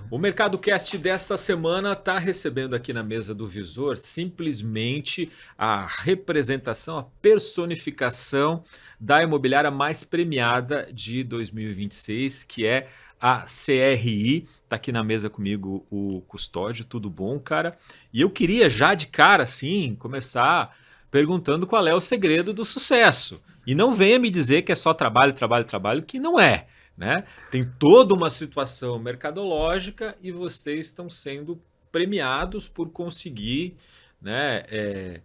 O Mercado Cast desta semana está recebendo aqui na mesa do Visor simplesmente a representação, a personificação da imobiliária mais premiada de 2026, que é a CRI. Está aqui na mesa comigo o Custódio. Tudo bom, cara? E eu queria já de cara, assim, começar perguntando qual é o segredo do sucesso. E não venha me dizer que é só trabalho, trabalho, trabalho, que não é. Né? Tem toda uma situação mercadológica e vocês estão sendo premiados por conseguir, né,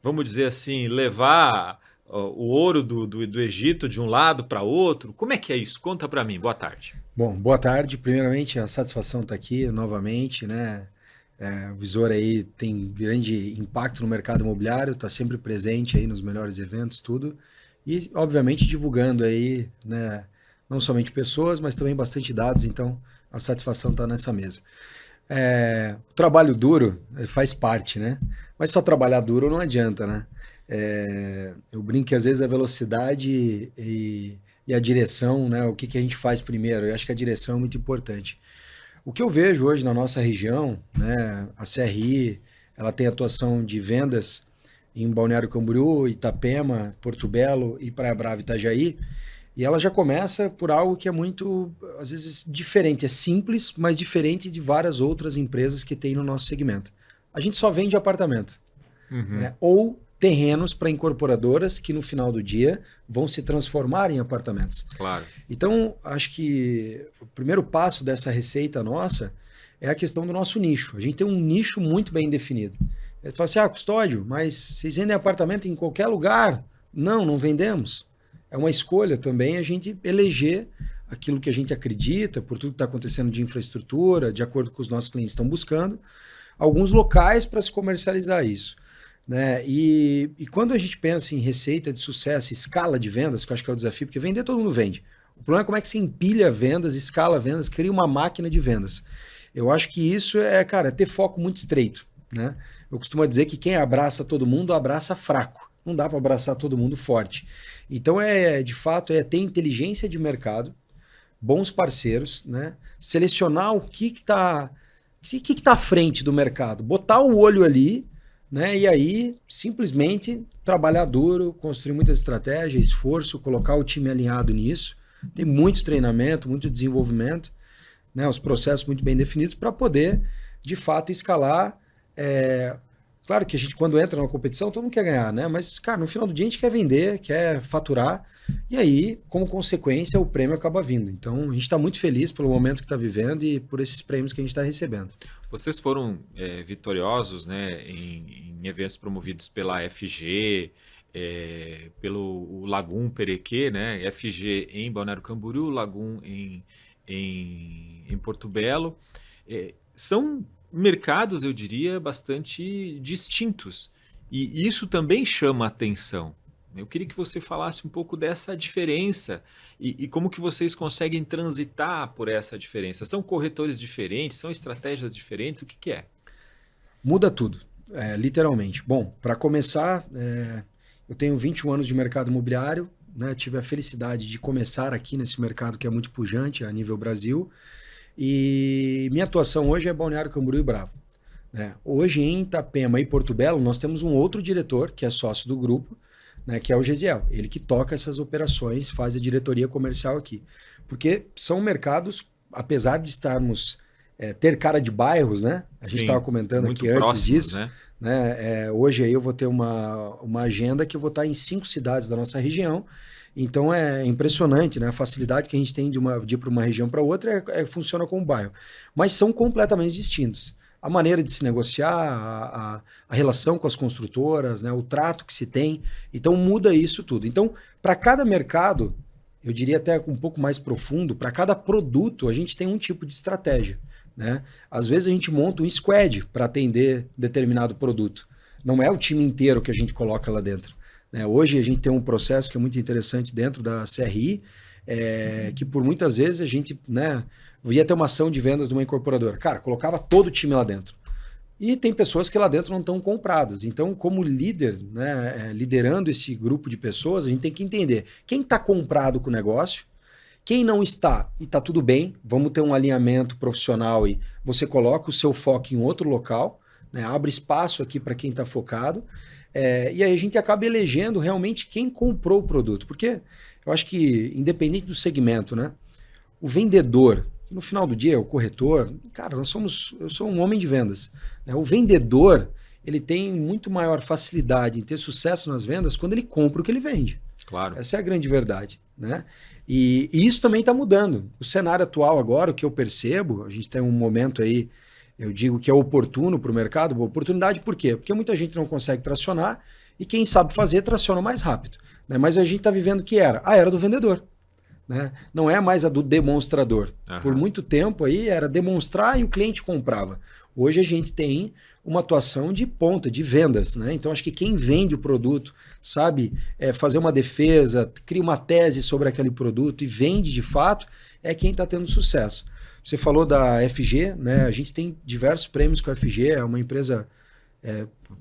vamos dizer assim, levar o ouro do Egito de um lado para outro. Como é que é isso? Conta para mim. Boa tarde. Bom, boa tarde. Primeiramente, a satisfação está aqui novamente, né? O Visor aí tem grande impacto no mercado imobiliário, está sempre presente aí nos melhores eventos, tudo. E, obviamente, divulgando aí, né? Não somente pessoas, mas também bastante dados, então a satisfação está nessa mesa. O trabalho duro faz parte, né? Mas só trabalhar duro não adianta, né? Eu brinco que às vezes a velocidade e a direção, né? O que a gente faz primeiro? Eu acho que a direção é muito importante. O que eu vejo hoje na nossa região, né? A CRI, ela tem atuação de vendas em Balneário Camboriú, Itapema, Porto Belo e Praia Brava, Itajaí. E ela já começa por algo que é muito, às vezes, diferente. É simples, mas diferente de várias outras empresas que tem no nosso segmento. A gente só vende apartamento. Né? Ou terrenos para incorporadoras que, no final do dia, vão se transformar em apartamentos. Claro. Então, acho que o primeiro passo dessa receita nossa é a questão do nosso nicho. A gente tem um nicho muito bem definido. Ele fala assim, Custódio, mas vocês vendem apartamento em qualquer lugar? Não vendemos. É uma escolha também a gente eleger aquilo que a gente acredita, por tudo que está acontecendo de infraestrutura, de acordo com os nossos clientes estão buscando, alguns locais para se comercializar isso. Né? E quando a gente pensa em receita de sucesso, escala de vendas, que eu acho que é o desafio, porque vender todo mundo vende. O problema é como é que você empilha vendas, escala vendas, cria uma máquina de vendas. Eu acho que isso é ter foco muito estreito. Né? Eu costumo dizer que quem abraça todo mundo, abraça fraco. Não dá para abraçar todo mundo forte. Então, de fato, ter inteligência de mercado, bons parceiros, né? Selecionar o que está à frente do mercado, botar o olho ali, né? E aí, simplesmente, trabalhar duro, construir muita estratégia, esforço, colocar o time alinhado nisso. Tem muito treinamento, muito desenvolvimento, né? Os processos muito bem definidos para poder, de fato, escalar. Claro que a gente, quando entra numa competição, todo mundo quer ganhar, né? Mas, cara, no final do dia a gente quer vender, quer faturar, e aí, como consequência, o prêmio acaba vindo. Então, a gente está muito feliz pelo momento que está vivendo e por esses prêmios que a gente está recebendo. Vocês foram vitoriosos, né, em eventos promovidos pela FG, pelo Lagum Perequê, né? FG em Balneário Camboriú, Lagum em Porto Belo. São mercados, eu diria, bastante distintos. E isso também chama a atenção. Eu queria que você falasse um pouco dessa diferença e como que vocês conseguem transitar por essa diferença. São corretores diferentes? São estratégias diferentes? O que é? Muda tudo, literalmente. Bom, para começar, eu tenho 21 anos de mercado imobiliário, né? Tive a felicidade de começar aqui nesse mercado que é muito pujante a nível Brasil. E minha atuação hoje é Balneário Camboriú e Bravo. Né? Hoje em Itapema e Porto Belo nós temos um outro diretor que é sócio do grupo, né, que é o Gesiel. Ele que toca essas operações, faz a diretoria comercial aqui. Porque são mercados, apesar de estarmos ter cara de bairros, né? A gente estava comentando aqui antes disso. Né? Hoje aí eu vou ter uma agenda que eu vou estar em 5 cidades da nossa região. Então é impressionante, né? A facilidade que a gente tem de ir para uma região para outra funciona como bairro. Mas são completamente distintos. A maneira de se negociar, a relação com as construtoras, né? O trato que se tem. Então muda isso tudo. Então, para cada mercado, eu diria até um pouco mais profundo, para cada produto a gente tem um tipo de estratégia. Né? Às vezes a gente monta um squad para atender determinado produto. Não é o time inteiro que a gente coloca lá dentro. Né? Hoje a gente tem um processo que é muito interessante dentro da CRI, que por muitas vezes a gente, né, ia ter uma ação de vendas de uma incorporadora. Cara, colocava todo o time lá dentro. E tem pessoas que lá dentro não estão compradas. Então, como líder, né, liderando esse grupo de pessoas, a gente tem que entender quem está comprado com o negócio, quem não está e está tudo bem, vamos ter um alinhamento profissional e você coloca o seu foco em outro local, né, abre espaço aqui para quem está focado, e aí a gente acaba elegendo realmente quem comprou o produto. Porque eu acho que, independente do segmento, né, o vendedor, no final do dia, o corretor, cara, eu sou um homem de vendas, né? O vendedor, ele tem muito maior facilidade em ter sucesso nas vendas quando ele compra o que ele vende. Claro. Essa é a grande verdade, né? E isso também está mudando. O cenário atual agora, o que eu percebo, a gente tem um momento aí, eu digo que é oportuno para o mercado. Oportunidade por quê? Porque muita gente não consegue tracionar e quem sabe fazer traciona mais rápido, né? Mas a gente está vivendo o que era? A era do vendedor. Né? Não é mais a do demonstrador. Por muito tempo aí era demonstrar e o cliente comprava. Hoje a gente tem uma atuação de ponta, de vendas. Né? Então acho que quem vende o produto, sabe fazer uma defesa, cria uma tese sobre aquele produto e vende de fato, é quem está tendo sucesso. Você falou da FG, né? A gente tem diversos prêmios com a FG, é uma empresa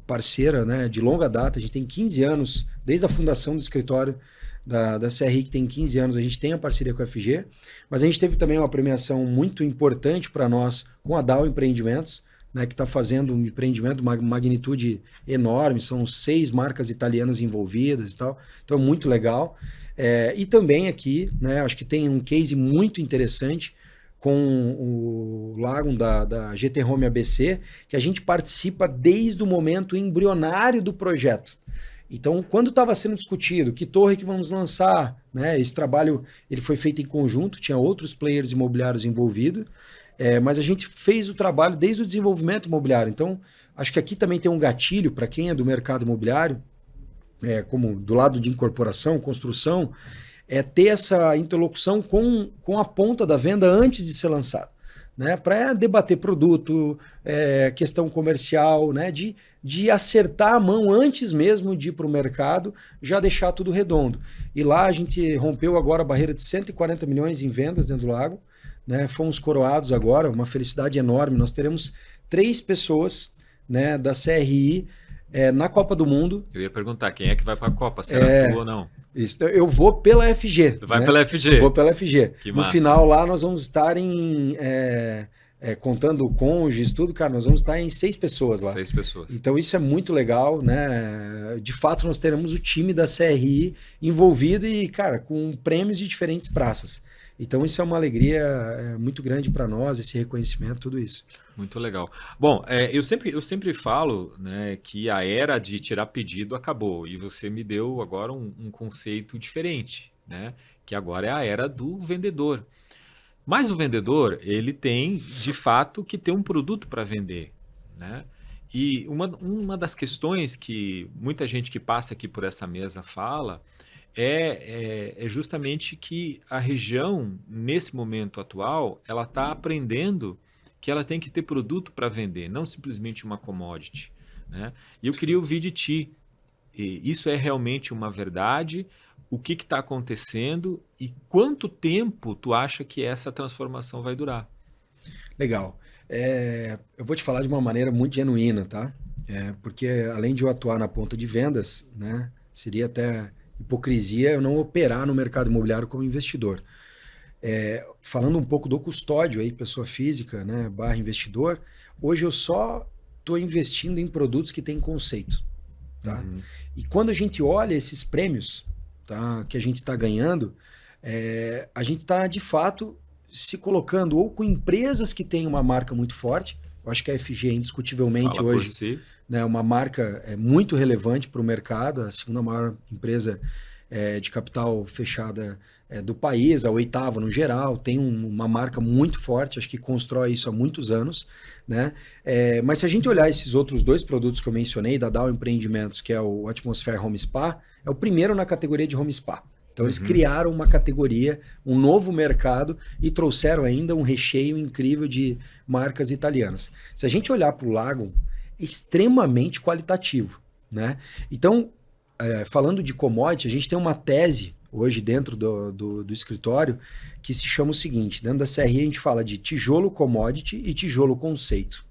parceira, né, de longa data. A gente tem 15 anos, desde a fundação do escritório da CRI, que tem 15 anos, a gente tem a parceria com a FG, mas a gente teve também uma premiação muito importante para nós com a DAO Empreendimentos, né, que está fazendo um empreendimento de uma magnitude enorme, são 6 marcas italianas envolvidas e tal, então é muito legal. E também aqui, né, acho que tem um case muito interessante com o Lagon da GT Home ABC, que a gente participa desde o momento embrionário do projeto. Então, quando estava sendo discutido que torre que vamos lançar, né, esse trabalho ele foi feito em conjunto, tinha outros players imobiliários envolvidos, mas a gente fez o trabalho desde o desenvolvimento imobiliário. Então, acho que aqui também tem um gatilho para quem é do mercado imobiliário, como do lado de incorporação, construção, ter essa interlocução com a ponta da venda antes de ser lançado. Né, para debater produto, questão comercial, né, de acertar a mão antes mesmo de ir para o mercado, já deixar tudo redondo. E lá a gente rompeu agora a barreira de 140 milhões em vendas dentro do Lago, né, fomos coroados agora, uma felicidade enorme. Nós teremos 3 pessoas, né, da CRI na Copa do Mundo. Eu ia perguntar, quem é que vai para a Copa? Será tu ou não? Isso, eu vou pela FG. Tu vai, né, pela FG? Eu vou pela FG. Que no massa. final lá nós vamos estar contando cônjuges, tudo, cara, nós vamos estar em 6 pessoas lá. 6 pessoas. Então isso é muito legal, né? De fato nós teremos o time da CRI envolvido e, cara, com prêmios de diferentes praças. Então isso é uma alegria muito grande para nós, esse reconhecimento, tudo isso. Muito legal. Bom, eu sempre falo, né, que a era de tirar pedido acabou e você me deu agora um conceito diferente, né, que agora é a era do vendedor. Mas o vendedor, ele tem, de fato, que ter um produto para vender, né? E uma das questões que muita gente que passa aqui por essa mesa fala é justamente que a região, nesse momento atual, ela está aprendendo que ela tem que ter produto para vender, não simplesmente uma commodity, né? E eu queria ouvir de ti, isso é realmente uma verdade? O que está acontecendo e quanto tempo tu acha que essa transformação vai durar? Legal. Eu vou te falar de uma maneira muito genuína, tá? Porque além de eu atuar na ponta de vendas, né, seria até hipocrisia eu não operar no mercado imobiliário como investidor. Falando um pouco do custódio aí, pessoa física, né, / investidor, hoje eu só estou investindo em produtos que têm conceito, tá? Uhum. E quando a gente olha esses prêmios, tá, que a gente está ganhando, a gente está de fato se colocando ou com empresas que têm uma marca muito forte. Eu acho que a FG indiscutivelmente Fala hoje, por si, né, uma marca muito relevante para o mercado, a segunda maior empresa de capital fechada do país, a 8ª no geral, tem uma marca muito forte, acho que constrói isso há muitos anos, né? Mas se a gente olhar esses outros 2 produtos que eu mencionei, da DAO Empreendimentos, que é o Atmosphere Home Spa, é o primeiro na categoria de Home Spa. Então eles criaram uma categoria, um novo mercado e trouxeram ainda um recheio incrível de marcas italianas. Se a gente olhar para o Lagon, é extremamente qualitativo, né? Então, falando de commodity, a gente tem uma tese hoje dentro do escritório que se chama o seguinte: dentro da CRI a gente fala de tijolo commodity e tijolo conceito.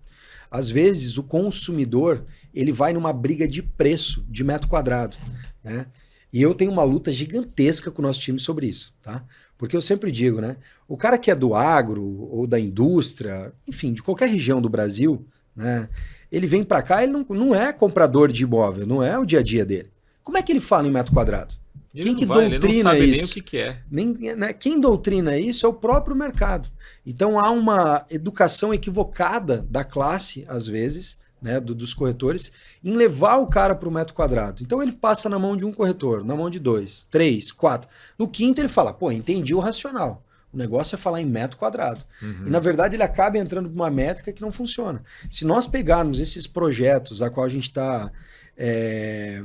Às vezes o consumidor ele vai numa briga de preço de metro quadrado, né? E eu tenho uma luta gigantesca com o nosso time sobre isso, tá? Porque eu sempre digo, né? O cara que é do agro ou da indústria, enfim, de qualquer região do Brasil, né? Ele vem para cá, ele não é comprador de imóvel, não é o dia a dia dele. Como é que ele fala em metro quadrado? Quem que doutrina ele não sabe isso? Nem o que é. Né? Quem doutrina isso é o próprio mercado. Então há uma educação equivocada da classe, às vezes, né, dos corretores, em levar o cara para o metro quadrado. Então ele passa na mão de um corretor, na mão de 2, 3, 4. No quinto ele fala, pô, entendi o racional. O negócio é falar em metro quadrado. E na verdade ele acaba entrando para uma métrica que não funciona. Se nós pegarmos esses projetos a qual a gente está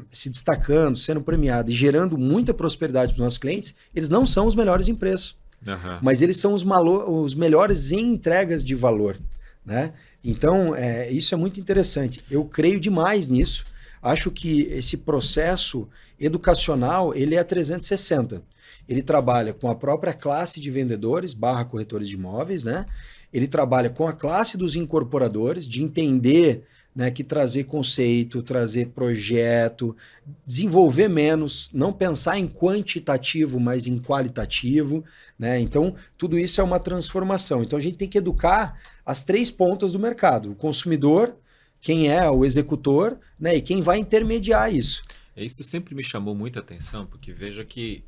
se destacando, sendo premiado e gerando muita prosperidade para os nossos clientes, eles não são os melhores em preço. Mas eles são os melhores em entregas de valor, né? Então, isso é muito interessante. Eu creio demais nisso. Acho que esse processo educacional, ele é 360. Ele trabalha com a própria classe de vendedores, corretores de imóveis, né? Ele trabalha com a classe dos incorporadores, de entender, né, que trazer conceito, trazer projeto, desenvolver menos, não pensar em quantitativo, mas em qualitativo, né? Então, tudo isso é uma transformação. Então, a gente tem que educar as 3 pontas do mercado: o consumidor, quem é o executor, né, e quem vai intermediar isso. Isso sempre me chamou muita atenção, porque veja que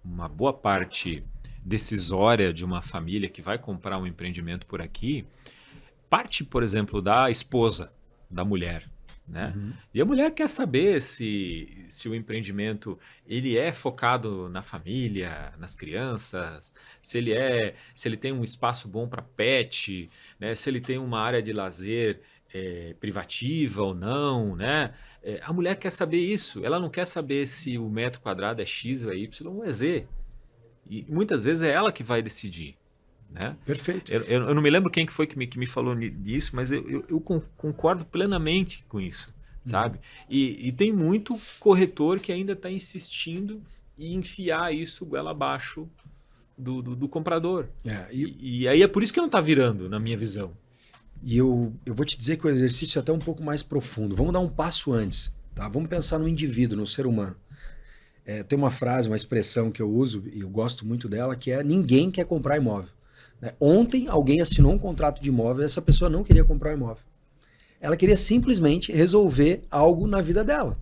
uma boa parte decisória de uma família que vai comprar um empreendimento por aqui parte, por exemplo, da esposa, da mulher, né? E a mulher quer saber se o empreendimento ele é focado na família, nas crianças, se ele tem um espaço bom para pet, né? Se ele tem uma área de lazer privativa ou não, né? A mulher quer saber isso. Ela não quer saber se o metro quadrado é X ou é Y ou é Z. E muitas vezes é ela que vai decidir. Né? Perfeito. Eu não me lembro quem que foi que me falou disso, mas eu concordo plenamente com isso, sabe? E tem muito corretor que ainda está insistindo em enfiar isso goela abaixo do comprador. E aí é por isso que não está virando, na minha visão. E eu vou te dizer que o exercício é até um pouco mais profundo. Vamos dar um passo antes, tá? Vamos pensar no indivíduo, no ser humano. Tem uma frase, uma expressão que eu uso, e eu gosto muito dela, que é: ninguém quer comprar imóvel. Ontem alguém assinou um contrato de imóvel e essa pessoa não queria comprar o imóvel. Ela queria simplesmente resolver algo na vida dela.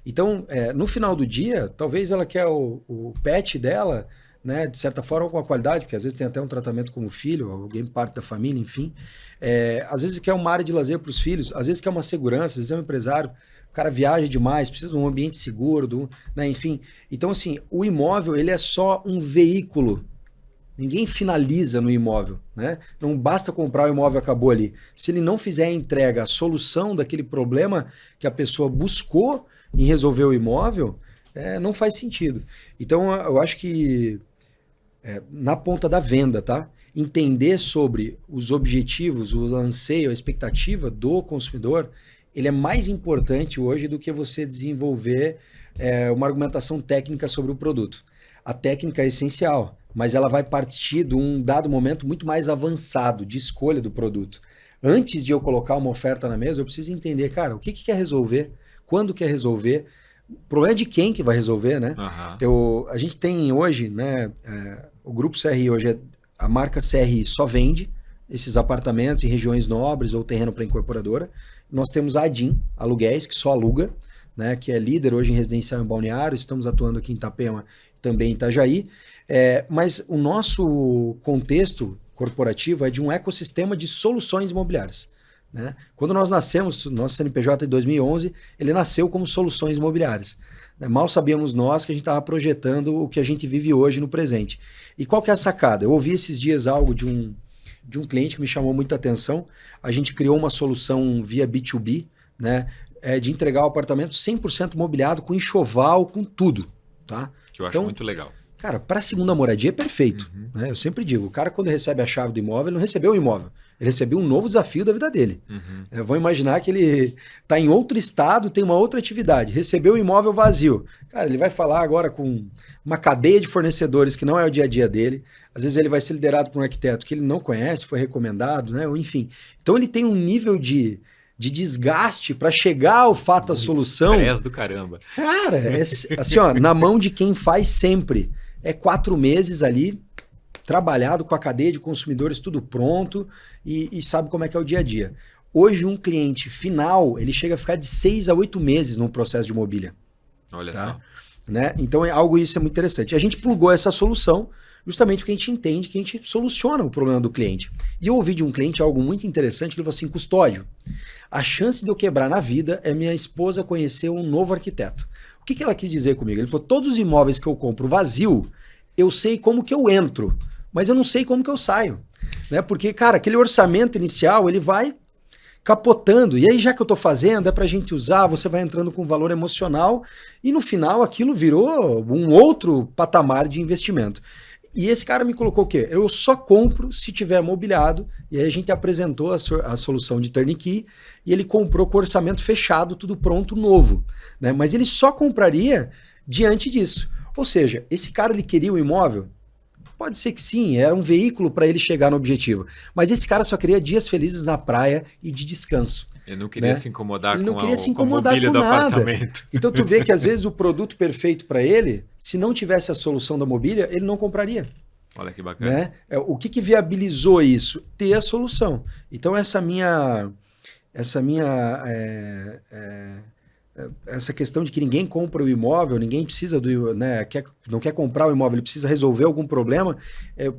Então, no final do dia, talvez ela quer o pet dela, né, de certa forma com a qualidade, porque às vezes tem até um tratamento como filho, alguém parte da família, enfim. Às vezes quer uma área de lazer para os filhos, às vezes quer uma segurança, às vezes é um empresário, o cara viaja demais, precisa de um ambiente seguro, né, enfim. Então, assim, o imóvel ele é só um veículo. Ninguém finaliza no imóvel, né? Não basta comprar o imóvel e acabou ali. Se ele não fizer a entrega, a solução daquele problema que a pessoa buscou em resolver o imóvel, não faz sentido. Então, eu acho que na ponta da venda, tá? Entender sobre os objetivos, o anseio, a expectativa do consumidor, ele é mais importante hoje do que você desenvolver uma argumentação técnica sobre o produto. A técnica é essencial, mas ela vai partir de um dado momento muito mais avançado de escolha do produto. Antes de eu colocar uma oferta na mesa, eu preciso entender, cara, o que quer resolver, quando quer resolver, o problema é de quem que vai resolver, né? A gente tem hoje, né, o Grupo CRI hoje, a marca CRI só vende esses apartamentos em regiões nobres ou terreno para incorporadora. Nós temos a ADIM, Aluguéis, que só aluga, né, que é líder hoje em residencial em Balneário, estamos atuando aqui em Itapema, também em Itajaí, mas o nosso contexto corporativo é de um ecossistema de soluções imobiliárias, né? Quando nós nascemos, nosso CNPJ em 2011, ele nasceu como soluções imobiliárias. Mal sabíamos nós que a gente estava projetando o que a gente vive hoje no presente. E qual que é a sacada? Eu ouvi esses dias algo de um cliente que me chamou muita atenção. A gente criou uma solução via B2B, né, de entregar o apartamento 100% mobiliado, com enxoval, com tudo, tá? Que eu acho muito legal. Cara, para a segunda moradia é perfeito. Uhum. Né? Eu sempre digo, o cara quando recebe a chave do imóvel, ele não recebeu o imóvel. Ele recebeu um novo desafio da vida dele. Uhum. Vou imaginar que ele está em outro estado, tem uma outra atividade, recebeu o imóvel vazio. Cara, ele vai falar agora com uma cadeia de fornecedores que não é o dia a dia dele. Às vezes ele vai ser liderado por um arquiteto que ele não conhece, foi recomendado, né? Ou enfim. Então ele tem um nível de desgaste para chegar ao fato, à solução. Estresse do caramba. Cara, assim, ó, na mão de quem faz sempre. É 4 meses ali, trabalhado com a cadeia de consumidores, tudo pronto, e sabe como é que é o dia a dia. Hoje, um cliente final, ele chega a ficar de 6 a 8 meses no processo de mobília. Olha Tá? só. Né? Então, isso é muito interessante. A gente plugou essa solução justamente porque a gente entende que a gente soluciona o problema do cliente. E eu ouvi de um cliente algo muito interessante, que ele falou assim, Custódio, a chance de eu quebrar na vida é minha esposa conhecer um novo arquiteto. O que ela quis dizer comigo? Ele falou, todos os imóveis que eu compro vazio, eu sei como que eu entro, mas eu não sei como que eu saio. Né? Porque, cara, aquele orçamento inicial, ele vai capotando. E aí, já que eu estou fazendo, é para a gente usar, você vai entrando com valor emocional e no final aquilo virou um outro patamar de investimento. E esse cara me colocou o quê? Eu só compro se tiver mobiliado. E aí a gente apresentou a solução de turnkey e ele comprou com orçamento fechado, tudo pronto, novo. Né? Mas ele só compraria diante disso. Ou seja, esse cara ele queria o imóvel? Pode ser que sim, era um veículo para ele chegar no objetivo. Mas esse cara só queria dias felizes na praia e de descanso. Ele não queria né? se incomodar Ele não com queria a, se com a incomodar mobília com do nada. apartamento. Então tu vê que às vezes o produto perfeito para ele, se não tivesse a solução da mobília, ele não compraria. Olha que bacana. Né? O que viabilizou isso? Ter a solução. Então essa questão de que ninguém compra o imóvel, ninguém precisa né, não quer comprar o imóvel, ele precisa resolver algum problema,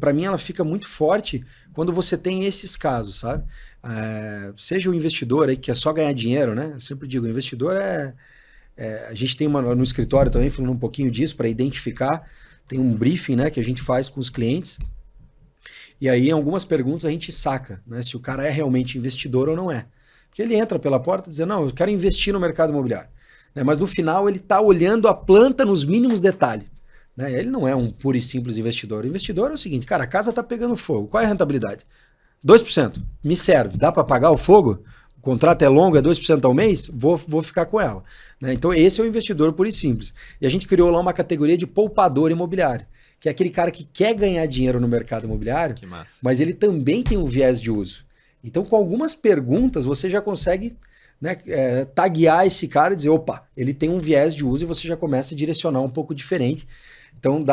para mim ela fica muito forte quando você tem esses casos, sabe? Seja o investidor aí que é só ganhar dinheiro, né? Eu sempre digo, o investidor a gente tem no escritório também falando um pouquinho disso para identificar, tem um briefing, né, que a gente faz com os clientes. E aí, em algumas perguntas, a gente saca, né, se o cara é realmente investidor ou não é. Porque ele entra pela porta dizendo, não, eu quero investir no mercado imobiliário. Né, mas no final, ele está olhando a planta nos mínimos detalhes. Né, ele não é um puro e simples investidor. O investidor é o seguinte, cara, a casa está pegando fogo. Qual é a rentabilidade? 2%. Me serve. Dá para pagar o fogo? O contrato é longo, é 2% ao mês? Vou ficar com ela. Né, então, esse é o investidor puro e simples. E a gente criou lá uma categoria de poupador imobiliário, que é aquele cara que quer ganhar dinheiro no mercado imobiliário, Que massa. mas ele também tem um viés de uso. Então, com algumas perguntas, você já consegue, né, taguear esse cara e dizer, opa, ele tem um viés de uso e você já começa a direcionar um pouco diferente. Então,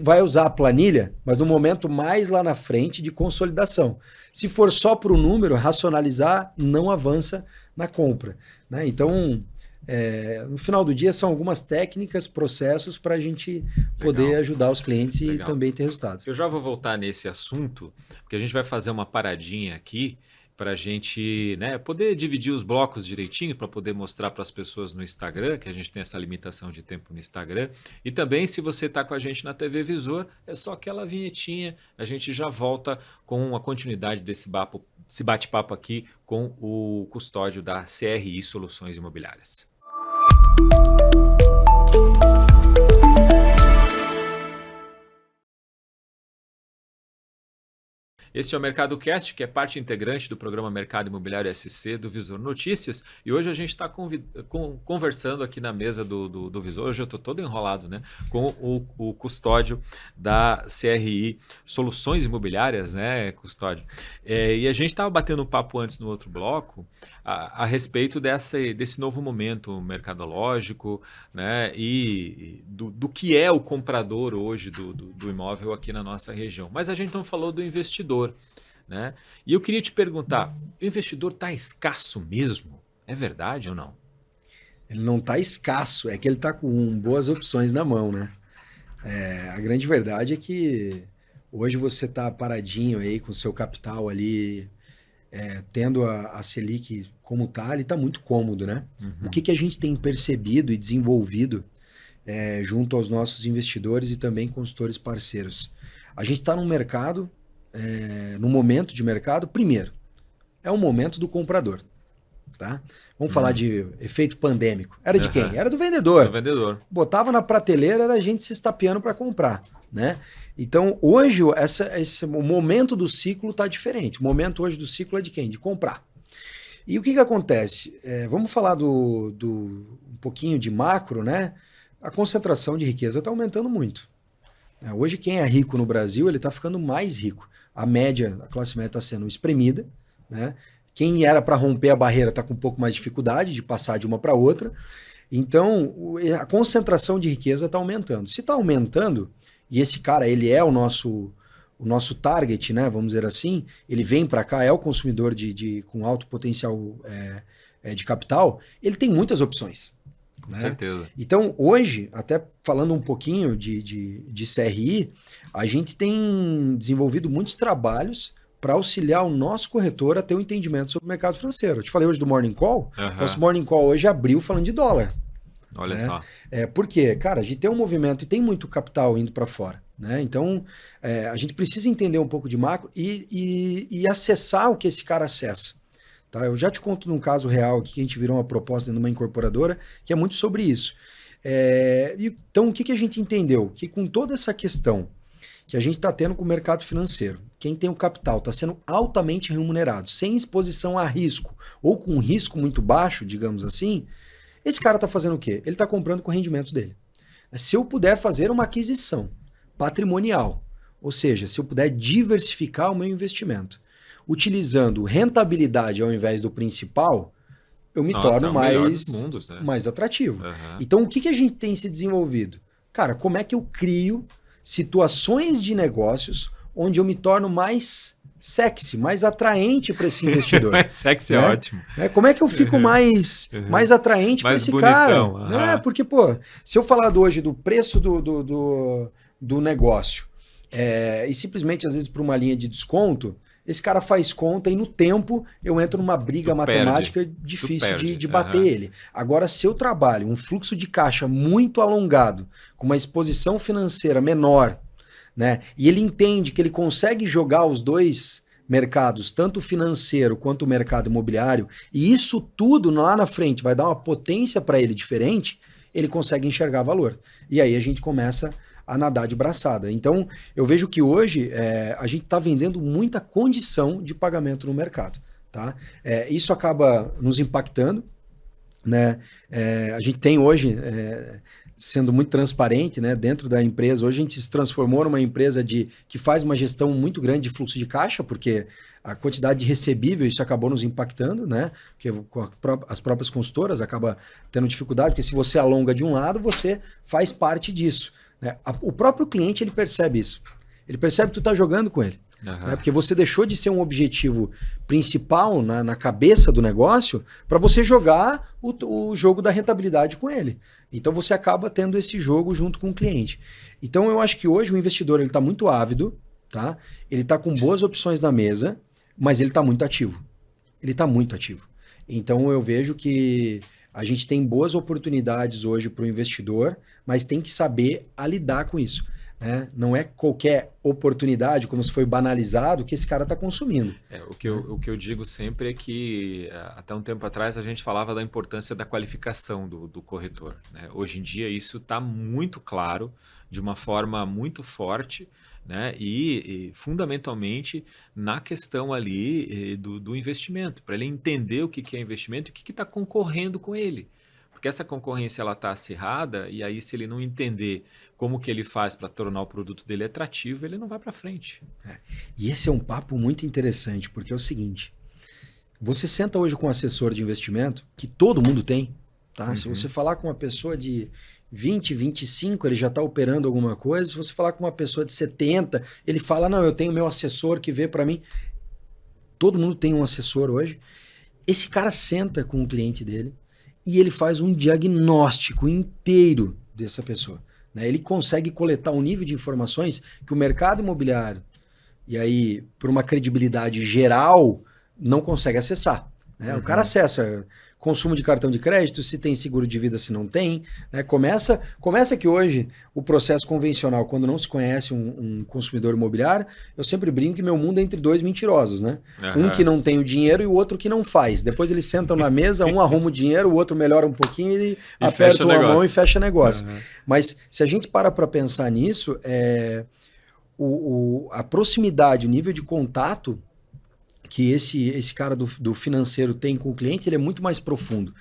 vai usar a planilha, mas no momento mais lá na frente de consolidação. Se for só para o número, racionalizar, não avança na compra. Né? Então, no final do dia, são algumas técnicas, processos para a gente poder ajudar os clientes e também ter resultado. Eu já vou voltar nesse assunto, porque a gente vai fazer uma paradinha aqui para a gente, né, poder dividir os blocos direitinho, para poder mostrar para as pessoas no Instagram, que a gente tem essa limitação de tempo no Instagram. E também, se você está com a gente na TV Visor, é só aquela vinhetinha, a gente já volta com a continuidade desse bate-papo aqui com o Custódio da CRI Soluções Imobiliárias. Este é o Mercado Cast, que é parte integrante do programa Mercado Imobiliário SC do Visor Notícias. E hoje a gente está conversando aqui na mesa do Visor. Hoje eu estou todo enrolado, né? Com o Custódio da CRI Soluções Imobiliárias, né, Custódio? E a gente estava batendo um papo antes no outro bloco a respeito desse novo momento mercadológico, né? E do que é o comprador hoje do imóvel aqui na nossa região. Mas a gente não falou do investidor. Né? E eu queria te perguntar, o investidor está escasso mesmo? É verdade ou não? Ele não está escasso, é que ele está com boas opções na mão, né? A grande verdade é que hoje você está paradinho aí com o seu capital ali, tendo a Selic como está, ele está muito cômodo, né? Uhum. O que a gente tem percebido e desenvolvido junto aos nossos investidores e também consultores parceiros? A gente está num mercado, no momento de mercado, primeiro, é o momento do comprador. tá? Vamos falar de efeito pandêmico. Era de quem? Era do vendedor. Do vendedor. Botava na prateleira, era a gente se estapeando para comprar, né? Então, hoje, o momento do ciclo está diferente. O momento hoje do ciclo é de quem? De comprar. E o que acontece? Vamos falar um pouquinho de macro, né? A concentração de riqueza está aumentando muito. Hoje, quem é rico no Brasil, ele está ficando mais rico. A classe média está sendo espremida, né? Quem era para romper a barreira está com um pouco mais de dificuldade de passar de uma para outra. Então, a concentração de riqueza está aumentando. Se está aumentando, e esse cara ele é o nosso target, né? Vamos dizer assim, ele vem para cá, é o consumidor com alto potencial de capital, ele tem muitas opções. Com certeza. Então, hoje, até falando um pouquinho de CRI, a gente tem desenvolvido muitos trabalhos para auxiliar o nosso corretor a ter um entendimento sobre o mercado financeiro. Eu te falei hoje do Morning Call. Nosso Morning Call hoje abriu falando de dólar. Olha só. Por quê? Cara, a gente tem um movimento e tem muito capital indo para fora. Né? Então, a gente precisa entender um pouco de macro e acessar o que esse cara acessa. Tá? Eu já te conto num caso real aqui que a gente virou uma proposta dentro de uma incorporadora que é muito sobre isso. Então, o que a gente entendeu? Que com toda essa questão que a gente está tendo com o mercado financeiro, quem tem o capital está sendo altamente remunerado, sem exposição a risco, ou com um risco muito baixo, digamos assim, esse cara está fazendo o quê? Ele está comprando com o rendimento dele. Se eu puder fazer uma aquisição patrimonial, ou seja, se eu puder diversificar o meu investimento, utilizando rentabilidade ao invés do principal, eu me torno mais atrativo. Então, o que a gente tem se desenvolvido? Cara, como é que eu crio situações de negócios onde eu me torno mais sexy, mais atraente para esse investidor? Mais sexy é ótimo. Como é que eu fico mais atraente para esse bonitão, cara? Porque, pô, se eu falar hoje do preço do negócio e simplesmente, às vezes, por uma linha de desconto, esse cara faz conta e no tempo eu entro numa briga matemática difícil de bater ele. Agora, se eu trabalho um fluxo de caixa muito alongado, com uma exposição financeira menor, né, e ele entende que ele consegue jogar os dois mercados, tanto o financeiro quanto o mercado imobiliário, e isso tudo lá na frente vai dar uma potência para ele diferente, ele consegue enxergar valor. E aí a gente começa a nadar de braçada. Então, eu vejo que hoje a gente está vendendo muita condição de pagamento no mercado. Tá? Isso acaba nos impactando. Né? A gente tem hoje, sendo muito transparente, né, dentro da empresa, hoje a gente se transformou numa empresa que faz uma gestão muito grande de fluxo de caixa, porque a quantidade de recebível, isso acabou nos impactando, né? Porque as próprias consultoras acabam tendo dificuldade, porque se você alonga de um lado, você faz parte disso. Né? O próprio cliente, ele percebe isso. Ele percebe que tu está jogando com ele. Né? Porque você deixou de ser um objetivo principal na cabeça do negócio para você jogar o jogo da rentabilidade com ele. Então você acaba tendo esse jogo junto com o cliente. Então eu acho que hoje o investidor está muito ávido, tá? Ele está com boas opções na mesa, mas ele está muito ativo. Ele está muito ativo. Então eu vejo que a gente tem boas oportunidades hoje para o investidor, mas tem que saber lidar com isso. Né? Não é qualquer oportunidade, como se foi banalizado, que esse cara está consumindo. O que eu digo sempre é que, até um tempo atrás, a gente falava da importância da qualificação do corretor. Né? Hoje em dia, isso está muito claro, de uma forma muito forte, né? E fundamentalmente na questão ali do investimento, para ele entender o que é investimento e o que está concorrendo com ele. Porque essa concorrência está acirrada e aí se ele não entender como que ele faz para tornar o produto dele atrativo, ele não vai para frente. E esse é um papo muito interessante, porque é o seguinte, você senta hoje com um assessor de investimento, que todo mundo tem, tá? Uhum. Se você falar com uma pessoa de 20, 25, ele já está operando alguma coisa. Se você falar com uma pessoa de 70, ele fala, não, eu tenho meu assessor que vê para mim. Todo mundo tem um assessor hoje. Esse cara senta com o cliente dele e ele faz um diagnóstico inteiro dessa pessoa. Né? Ele consegue coletar um nível de informações que o mercado imobiliário, e aí por uma credibilidade geral, não consegue acessar. Né? O cara acessa consumo de cartão de crédito, se tem seguro de vida, se não tem. Né? Começa que hoje o processo convencional, quando não se conhece um consumidor imobiliário, eu sempre brinco que meu mundo é entre dois mentirosos. Né? Um que não tem o dinheiro e o outro que não faz. Depois eles sentam na mesa, um arruma o dinheiro, o outro melhora um pouquinho e aperta uma mão e fecha negócio. Mas se a gente para pensar nisso, a proximidade, o nível de contato que esse cara do financeiro tem com o cliente, ele é muito mais profundo.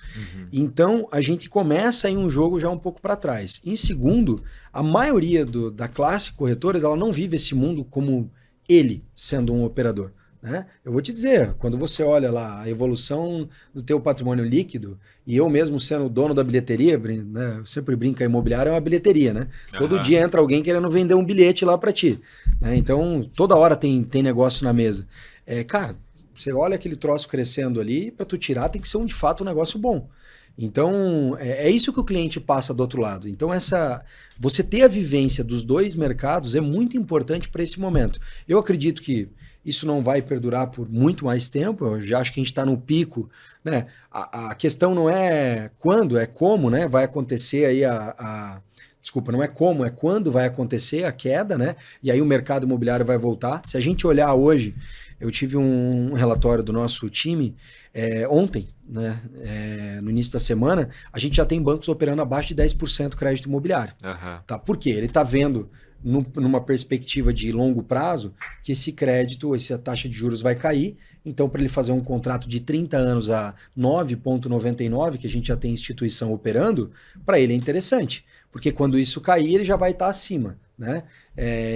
Então, a gente começa em um jogo já um pouco para trás. Em segundo, a maioria da classe corretoras, ela não vive esse mundo como ele, sendo um operador. Né? Eu vou te dizer, quando você olha lá a evolução do teu patrimônio líquido, e eu mesmo sendo o dono da bilheteria, né, eu sempre brinco que a imobiliária é uma bilheteria, né? Todo dia entra alguém querendo vender um bilhete lá para ti. Né? Então, toda hora tem negócio na mesa. Cara, você olha aquele troço crescendo ali, para tu tirar tem que ser de fato um negócio bom. Então, é isso que o cliente passa do outro lado. Então, você ter a vivência dos dois mercados é muito importante para esse momento. Eu acredito que isso não vai perdurar por muito mais tempo, eu já acho que a gente está no pico. Né? A questão não é quando, é como, né? Vai acontecer aí Desculpa, não é como, é quando vai acontecer a queda, né? E aí o mercado imobiliário vai voltar. Se a gente olhar hoje, eu tive um relatório do nosso time ontem, né? No início da semana, a gente já tem bancos operando abaixo de 10% crédito imobiliário. Tá? Por quê? Ele está vendo, numa perspectiva de longo prazo, que esse crédito, essa taxa de juros vai cair. Então, para ele fazer um contrato de 30 anos a 9,99, que a gente já tem instituição operando, para ele é interessante. Porque quando isso cair, ele já vai estar acima. Né?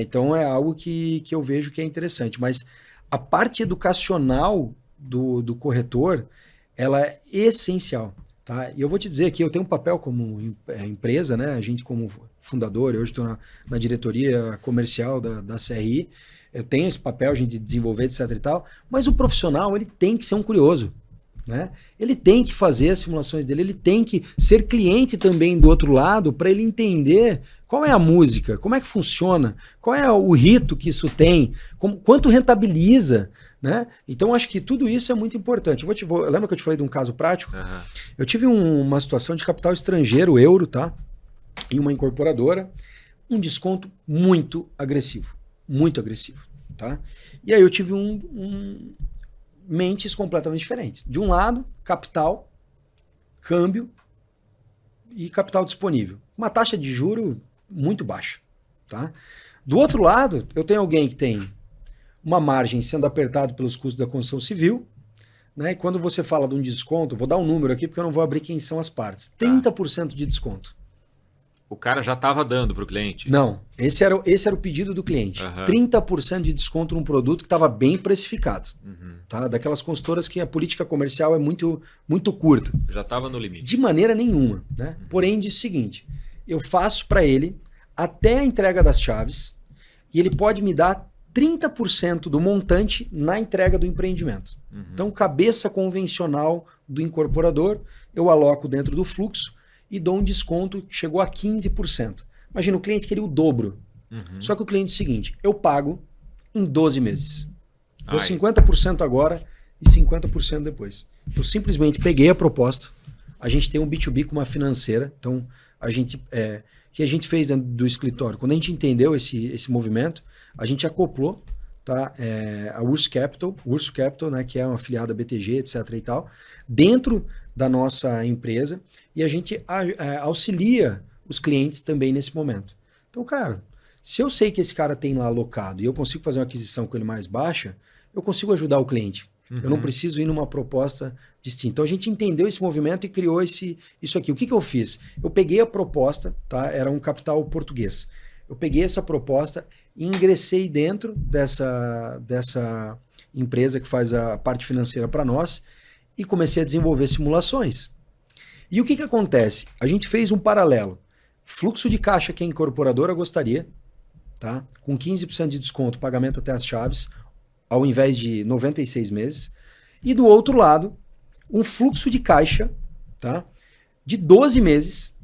Então, é algo que eu vejo que é interessante. Mas a parte educacional do corretor, ela é essencial. Tá? E eu vou te dizer que eu tenho um papel como empresa, né? A gente como fundador, eu hoje estou na diretoria comercial da CRI, eu tenho esse papel a gente de desenvolver, etc e tal, mas o profissional, ele tem que ser um curioso. Né? Ele tem que fazer as simulações dele, ele tem que ser cliente também do outro lado para ele entender qual é a música, como é que funciona, qual é o rito que isso tem, quanto rentabiliza. Né? Então, acho que tudo isso é muito importante. Lembra que eu te falei de um caso prático? Eu tive uma situação de capital estrangeiro, euro, tá? Em uma incorporadora, um desconto muito agressivo. Muito agressivo. Tá? E aí eu tive mentes completamente diferentes. De um lado, capital, câmbio e capital disponível. Uma taxa de juro muito baixa. Tá? Do outro lado, eu tenho alguém que tem uma margem sendo apertado pelos custos da construção civil, né? E quando você fala de um desconto, vou dar um número aqui porque eu não vou abrir quem são as partes. 30% de desconto. O cara já estava dando para o cliente? Não, esse era o pedido do cliente. 30% de desconto num produto que estava bem precificado. Tá? Daquelas consultoras que a política comercial é muito, muito curta. Já estava no limite. De maneira nenhuma. Né? Porém, diz o seguinte, eu faço para ele até a entrega das chaves e ele pode me dar 30% do montante na entrega do empreendimento. Então, cabeça convencional do incorporador, eu aloco dentro do fluxo e dou um desconto que chegou a 15%. Imagina, o cliente queria o dobro. Só que o cliente é o seguinte, eu pago em 12 meses. Dou 50% agora e 50% depois. Eu simplesmente peguei a proposta, a gente tem um B2B com uma financeira, então que a gente fez dentro do escritório. Quando a gente entendeu esse movimento, a gente acoplou, tá, a Urso Capital, né, que é uma afiliada BTG, etc. e tal, dentro da nossa empresa, e a gente auxilia os clientes também nesse momento. Então, cara, se eu sei que esse cara tem lá alocado e eu consigo fazer uma aquisição com ele mais baixa, eu consigo ajudar o cliente. Eu não preciso ir numa proposta distinta. Então a gente entendeu esse movimento e criou isso aqui. O que eu fiz? Eu peguei a proposta, tá? Era um capital português. Eu peguei essa proposta e ingressei dentro dessa empresa que faz a parte financeira para nós e comecei a desenvolver simulações. E o que acontece? A gente fez um paralelo. Fluxo de caixa que a incorporadora gostaria, tá? Com 15% de desconto, pagamento até as chaves, ao invés de 96 meses. E do outro lado, um fluxo de caixa, tá? De 12 meses.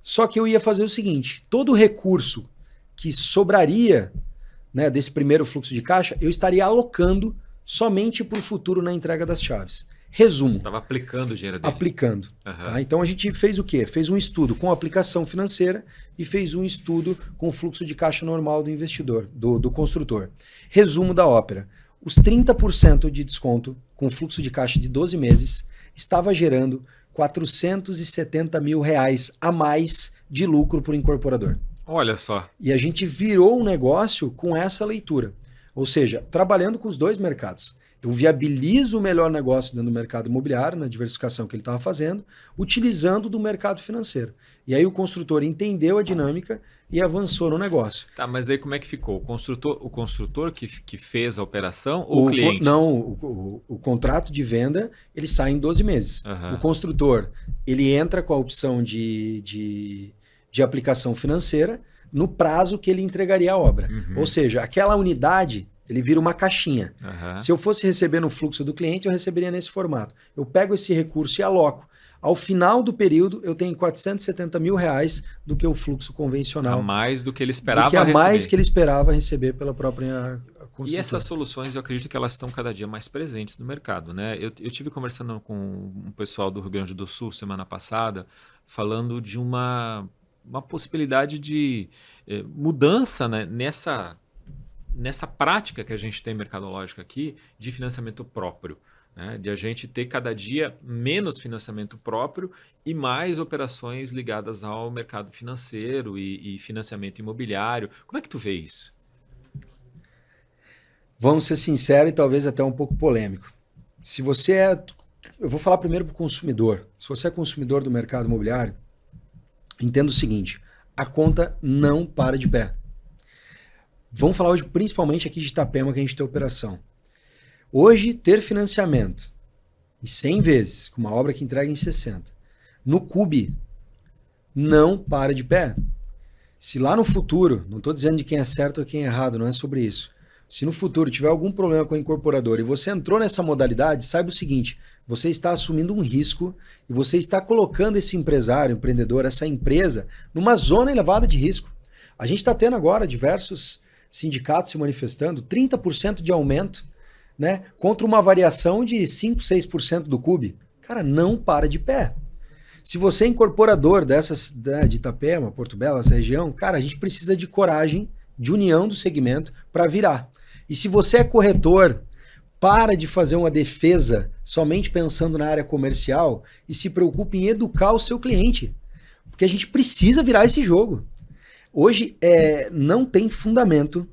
Só que eu ia fazer o seguinte, todo o recurso que sobraria, né, desse primeiro fluxo de caixa, eu estaria alocando somente para o futuro na entrega das chaves. Resumo. Estava aplicando o dinheiro dele. Aplicando. Aham. Tá? Então a gente fez o quê? Fez um estudo com aplicação financeira e fez um estudo com o fluxo de caixa normal do investidor, do construtor. Resumo da ópera. Os 30% de desconto com fluxo de caixa de 12 meses estava gerando 470 mil reais a mais de lucro para o incorporador. Olha só. E a gente virou um negócio com essa leitura. Ou seja, trabalhando com os dois mercados. Eu viabilizo o melhor negócio dentro do mercado imobiliário, na diversificação que ele estava fazendo, utilizando do mercado financeiro. E aí o construtor entendeu a dinâmica e avançou no negócio. Tá, mas aí como é que ficou? O construtor que fez a operação ou o cliente? Não, o contrato de venda, ele sai em 12 meses. Aham. O construtor, ele entra com a opção de aplicação financeira no prazo que ele entregaria a obra. Uhum. Ou seja, aquela unidade, ele vira uma caixinha. Aham. Se eu fosse receber no fluxo do cliente, eu receberia nesse formato. Eu pego esse recurso e aloco. Ao final do período, eu tenho 470 mil reais do que o fluxo convencional. A mais do que ele esperava do que a mais receber. que ele esperava receber pela própria construtora. E essas soluções, eu acredito que elas estão cada dia mais presentes no mercado, né? Eu tive conversando com um pessoal do Rio Grande do Sul semana passada, falando de uma possibilidade de mudança, né, nessa prática que a gente tem mercadológica aqui de financiamento próprio. Né? De a gente ter cada dia menos financiamento próprio e mais operações ligadas ao mercado financeiro e financiamento imobiliário. Como é que tu vê isso? Vamos ser sinceros e talvez até um pouco polêmico. Se você é... Eu vou falar primeiro para o consumidor. Se você é consumidor do mercado imobiliário, entenda o seguinte, a conta não para de pé. Vamos falar hoje principalmente aqui de Itapema, que a gente tem operação. Hoje, ter financiamento em 100 vezes, com uma obra que entrega em 60, no CUB, não para de pé. Se lá no futuro, não estou dizendo de quem é certo ou quem é errado, não é sobre isso. Se no futuro tiver algum problema com a incorporadora e você entrou nessa modalidade, saiba o seguinte, você está assumindo um risco e você está colocando esse empresário, empreendedor, essa empresa, numa zona elevada de risco. A gente está tendo agora diversos sindicatos se manifestando, 30% de aumento, né, contra uma variação de 5, 6% do CUB. Cara, não para de pé. Se você é incorporador dessas, de Itapema, Porto Belo, essa região, cara, a gente precisa de coragem, de união do segmento para virar. E se você é corretor, para de fazer uma defesa somente pensando na área comercial e se preocupe em educar o seu cliente. Porque a gente precisa virar esse jogo. Hoje não tem fundamento,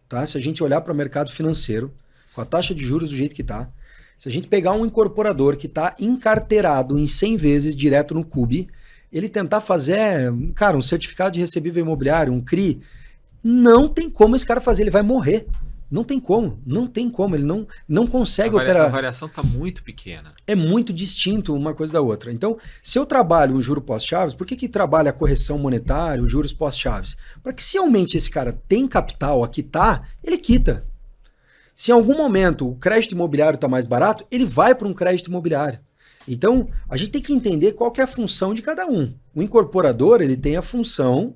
tá? Se a gente olhar para o mercado financeiro, com a taxa de juros do jeito que está, se a gente pegar um incorporador que está encarteirado em 100 vezes direto no CUB, ele tentar fazer, cara, um certificado de recebível imobiliário, um CRI, não tem como esse cara fazer, ele vai morrer. Não tem como, ele não consegue operar. A variação está muito pequena. É muito distinto uma coisa da outra. Então, se eu trabalho o juro pós-chaves, por que trabalha a correção monetária, os juros pós-chaves? Para que se realmente esse cara tem capital a quitar, ele quita. Se em algum momento o crédito imobiliário está mais barato, ele vai para um crédito imobiliário. Então, a gente tem que entender qual que é a função de cada um. O incorporador, ele tem a função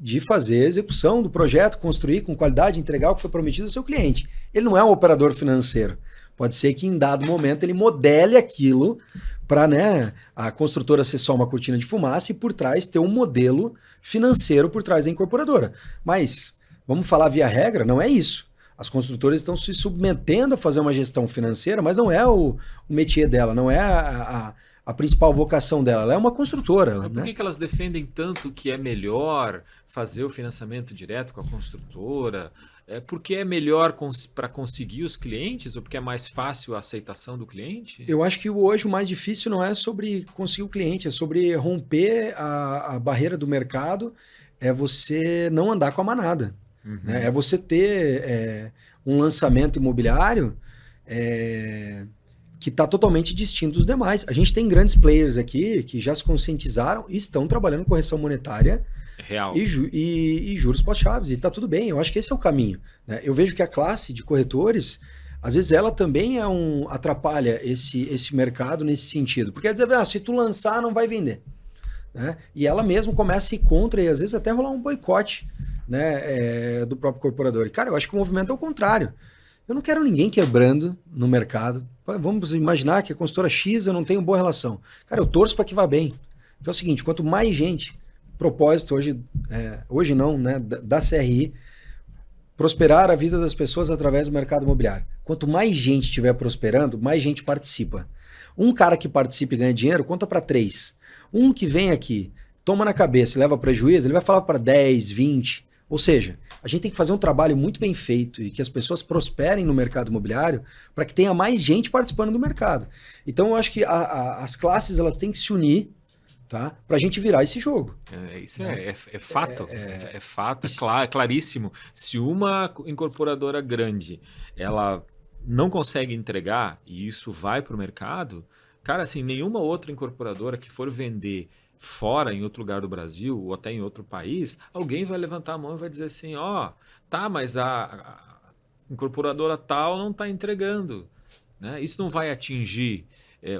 de fazer a execução do projeto, construir com qualidade, entregar o que foi prometido ao seu cliente. Ele não é um operador financeiro. Pode ser que em dado momento ele modele aquilo para, né, a construtora ser só uma cortina de fumaça e por trás ter um modelo financeiro por trás da incorporadora. Mas, vamos falar via regra, não é isso. As construtoras estão se submetendo a fazer uma gestão financeira, mas não é o métier dela, não é a principal vocação dela. Ela é uma construtora. Mas por que elas defendem tanto que é melhor fazer o financiamento direto com a construtora? É porque é melhor para conseguir os clientes ou porque é mais fácil a aceitação do cliente? Eu acho que hoje o mais difícil não é sobre conseguir o cliente, é sobre romper a barreira do mercado, é você não andar com a manada. Uhum. Né? É você ter um lançamento imobiliário que está totalmente distinto dos demais. A gente tem grandes players aqui que já se conscientizaram e estão trabalhando correção monetária real e juros pós-chaves. E está tudo bem, eu acho que esse é o caminho. Né? Eu vejo que a classe de corretores, às vezes ela também atrapalha esse mercado nesse sentido. Porque se tu lançar, não vai vender. Né? E ela mesmo começa a ir contra e às vezes até rolar um boicote, né, do próprio incorporador. E, cara, eu acho que o movimento é o contrário. Eu não quero ninguém quebrando no mercado, Vamos imaginar que a consultora X eu não tenho boa relação. Cara, eu torço para que vá bem. Então é o seguinte, quanto mais gente, propósito hoje não, né, da CRI, prosperar a vida das pessoas através do mercado imobiliário. Quanto mais gente estiver prosperando, mais gente participa. Um cara que participa e ganha dinheiro, conta para 3. Um que vem aqui, toma na cabeça e leva prejuízo, ele vai falar para 10, 20. Ou seja, a gente tem que fazer um trabalho muito bem feito e que as pessoas prosperem no mercado imobiliário para que tenha mais gente participando do mercado. Então, eu acho que as classes elas têm que se unir, tá? Para a gente virar esse jogo. Isso é fato, é fato, é claríssimo. Se uma incorporadora grande, ela não consegue entregar e isso vai para o mercado, cara, assim, nenhuma outra incorporadora que for vender fora, em outro lugar do Brasil ou até em outro país, alguém vai levantar a mão e vai dizer assim, tá, mas a incorporadora tal não está entregando, né? Isso não vai atingir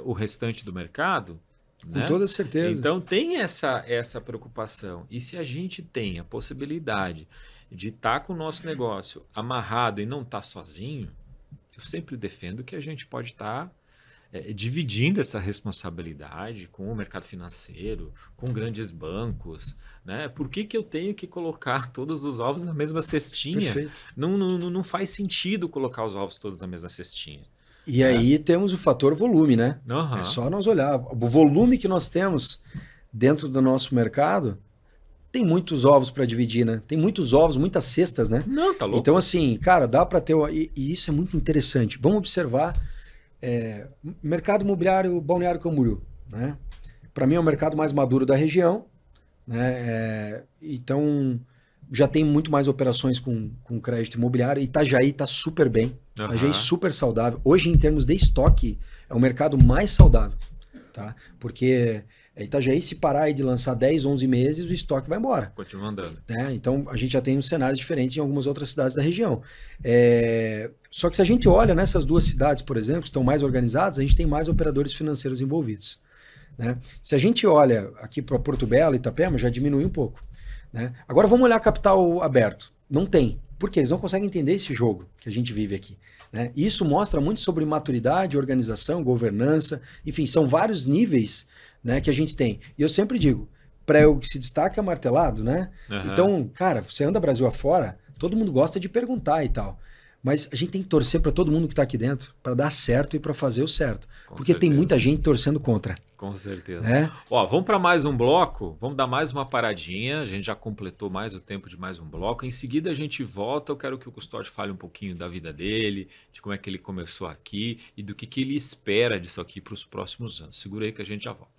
o restante do mercado? Com Né? toda certeza. Então tem essa preocupação. E se a gente tem a possibilidade de estar com o nosso negócio amarrado e não estar sozinho, eu sempre defendo que a gente pode estar dividindo essa responsabilidade com o mercado financeiro, com grandes bancos. Né? Por que eu tenho que colocar todos os ovos na mesma cestinha? Perfeito. Não faz sentido colocar os ovos todos na mesma cestinha. E aí temos o fator volume, né? Uhum. É só nós olhar. O volume que nós temos dentro do nosso mercado, tem muitos ovos para dividir, né? Tem muitos ovos, muitas cestas, né? Não, tá louco. Então, assim, cara, dá para ter... E isso é muito interessante. Vamos observar mercado imobiliário Balneário Camboriú, né? Para mim é o mercado mais maduro da região, né? Então, já tem muito mais operações com crédito imobiliário. Itajaí está super bem. Itajaí super saudável. Hoje, em termos de estoque, é o mercado mais saudável, tá? Porque Itajaí, se parar aí de lançar 10, 11 meses, o estoque vai embora. Continua andando. Né? Então, a gente já tem um cenário diferente em algumas outras cidades da região. Só que se a gente olha nessas duas cidades, por exemplo, que estão mais organizadas, a gente tem mais operadores financeiros envolvidos. Né? Se a gente olha aqui para Porto Belo e Itapema, já diminui um pouco. Né? Agora vamos olhar capital aberto. Não tem. Por quê? Eles não conseguem entender esse jogo que a gente vive aqui. Né? E isso mostra muito sobre maturidade, organização, governança, enfim, são vários níveis, né, que a gente tem. E eu sempre digo, prego que se destaca é martelado, né? Então, cara, você anda Brasil afora, todo mundo gosta de perguntar e tal. Mas a gente tem que torcer para todo mundo que está aqui dentro, para dar certo e para fazer o certo. Porque certeza. Tem muita gente torcendo contra. Com certeza. Vamos para mais um bloco, vamos dar mais uma paradinha, a gente já completou mais o tempo de mais um bloco. Em seguida a gente volta, eu quero que o Custódio fale um pouquinho da vida dele, de como é que ele começou aqui e do que ele espera disso aqui para os próximos anos. Segura aí que a gente já volta.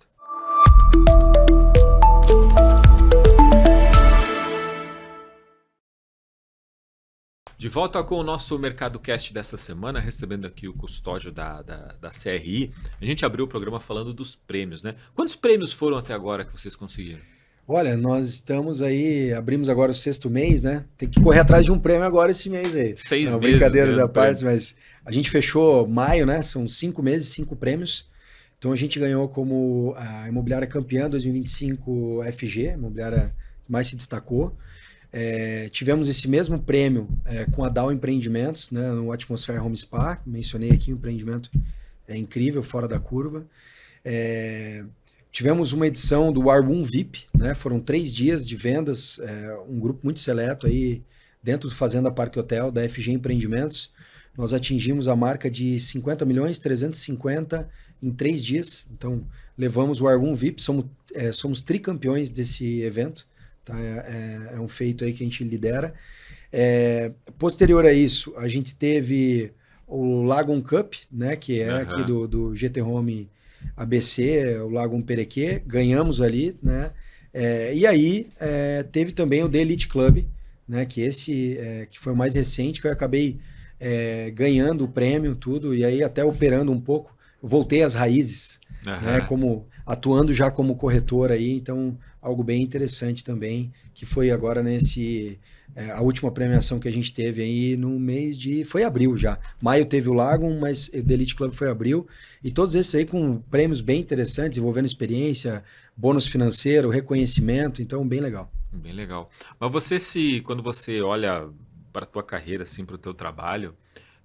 De volta com o nosso Mercado Cast dessa semana, recebendo aqui o Custódio da CRI. A gente abriu o programa falando dos prêmios, né? Quantos prêmios foram até agora que vocês conseguiram? Olha, nós estamos aí, abrimos agora o 6º mês, né? Tem que correr atrás de um prêmio agora esse mês aí. 6 meses. Brincadeiras à parte, mas a gente fechou maio, né? São 5 meses, 5 prêmios. Então a gente ganhou como a imobiliária campeã 2025 FG, a imobiliária que mais se destacou. Tivemos esse mesmo prêmio com a Dow Empreendimentos, né, no Atmosphere Home Spa, mencionei aqui, um empreendimento incrível, fora da curva. Tivemos uma edição do War1 VIP, né, foram 3 dias de vendas, um grupo muito seleto aí dentro do Fazenda Parque Hotel, da FG Empreendimentos. Nós atingimos a marca de 50 milhões, 350 em 3 dias, então levamos o War1 VIP, somos tricampeões desse evento. Tá? É um feito aí que a gente lidera. Posterior a isso, a gente teve o Lagoon Cup, né, que é aqui do GT Home ABC, o Lagoon Perequê, ganhamos ali, né? E aí teve também o The Elite Club, né, que que foi o mais recente, que eu acabei ganhando o prêmio, tudo, e aí até operando um pouco, voltei às raízes, né, atuando já como corretor aí, então algo bem interessante também, que foi agora a última premiação que a gente teve aí no mês foi abril já. Maio teve o Lagoon, mas o The Elite Club foi abril, e todos esses aí com prêmios bem interessantes, envolvendo experiência, bônus financeiro, reconhecimento, então bem legal. Bem legal. Mas quando você olha para a tua carreira, assim, para o teu trabalho,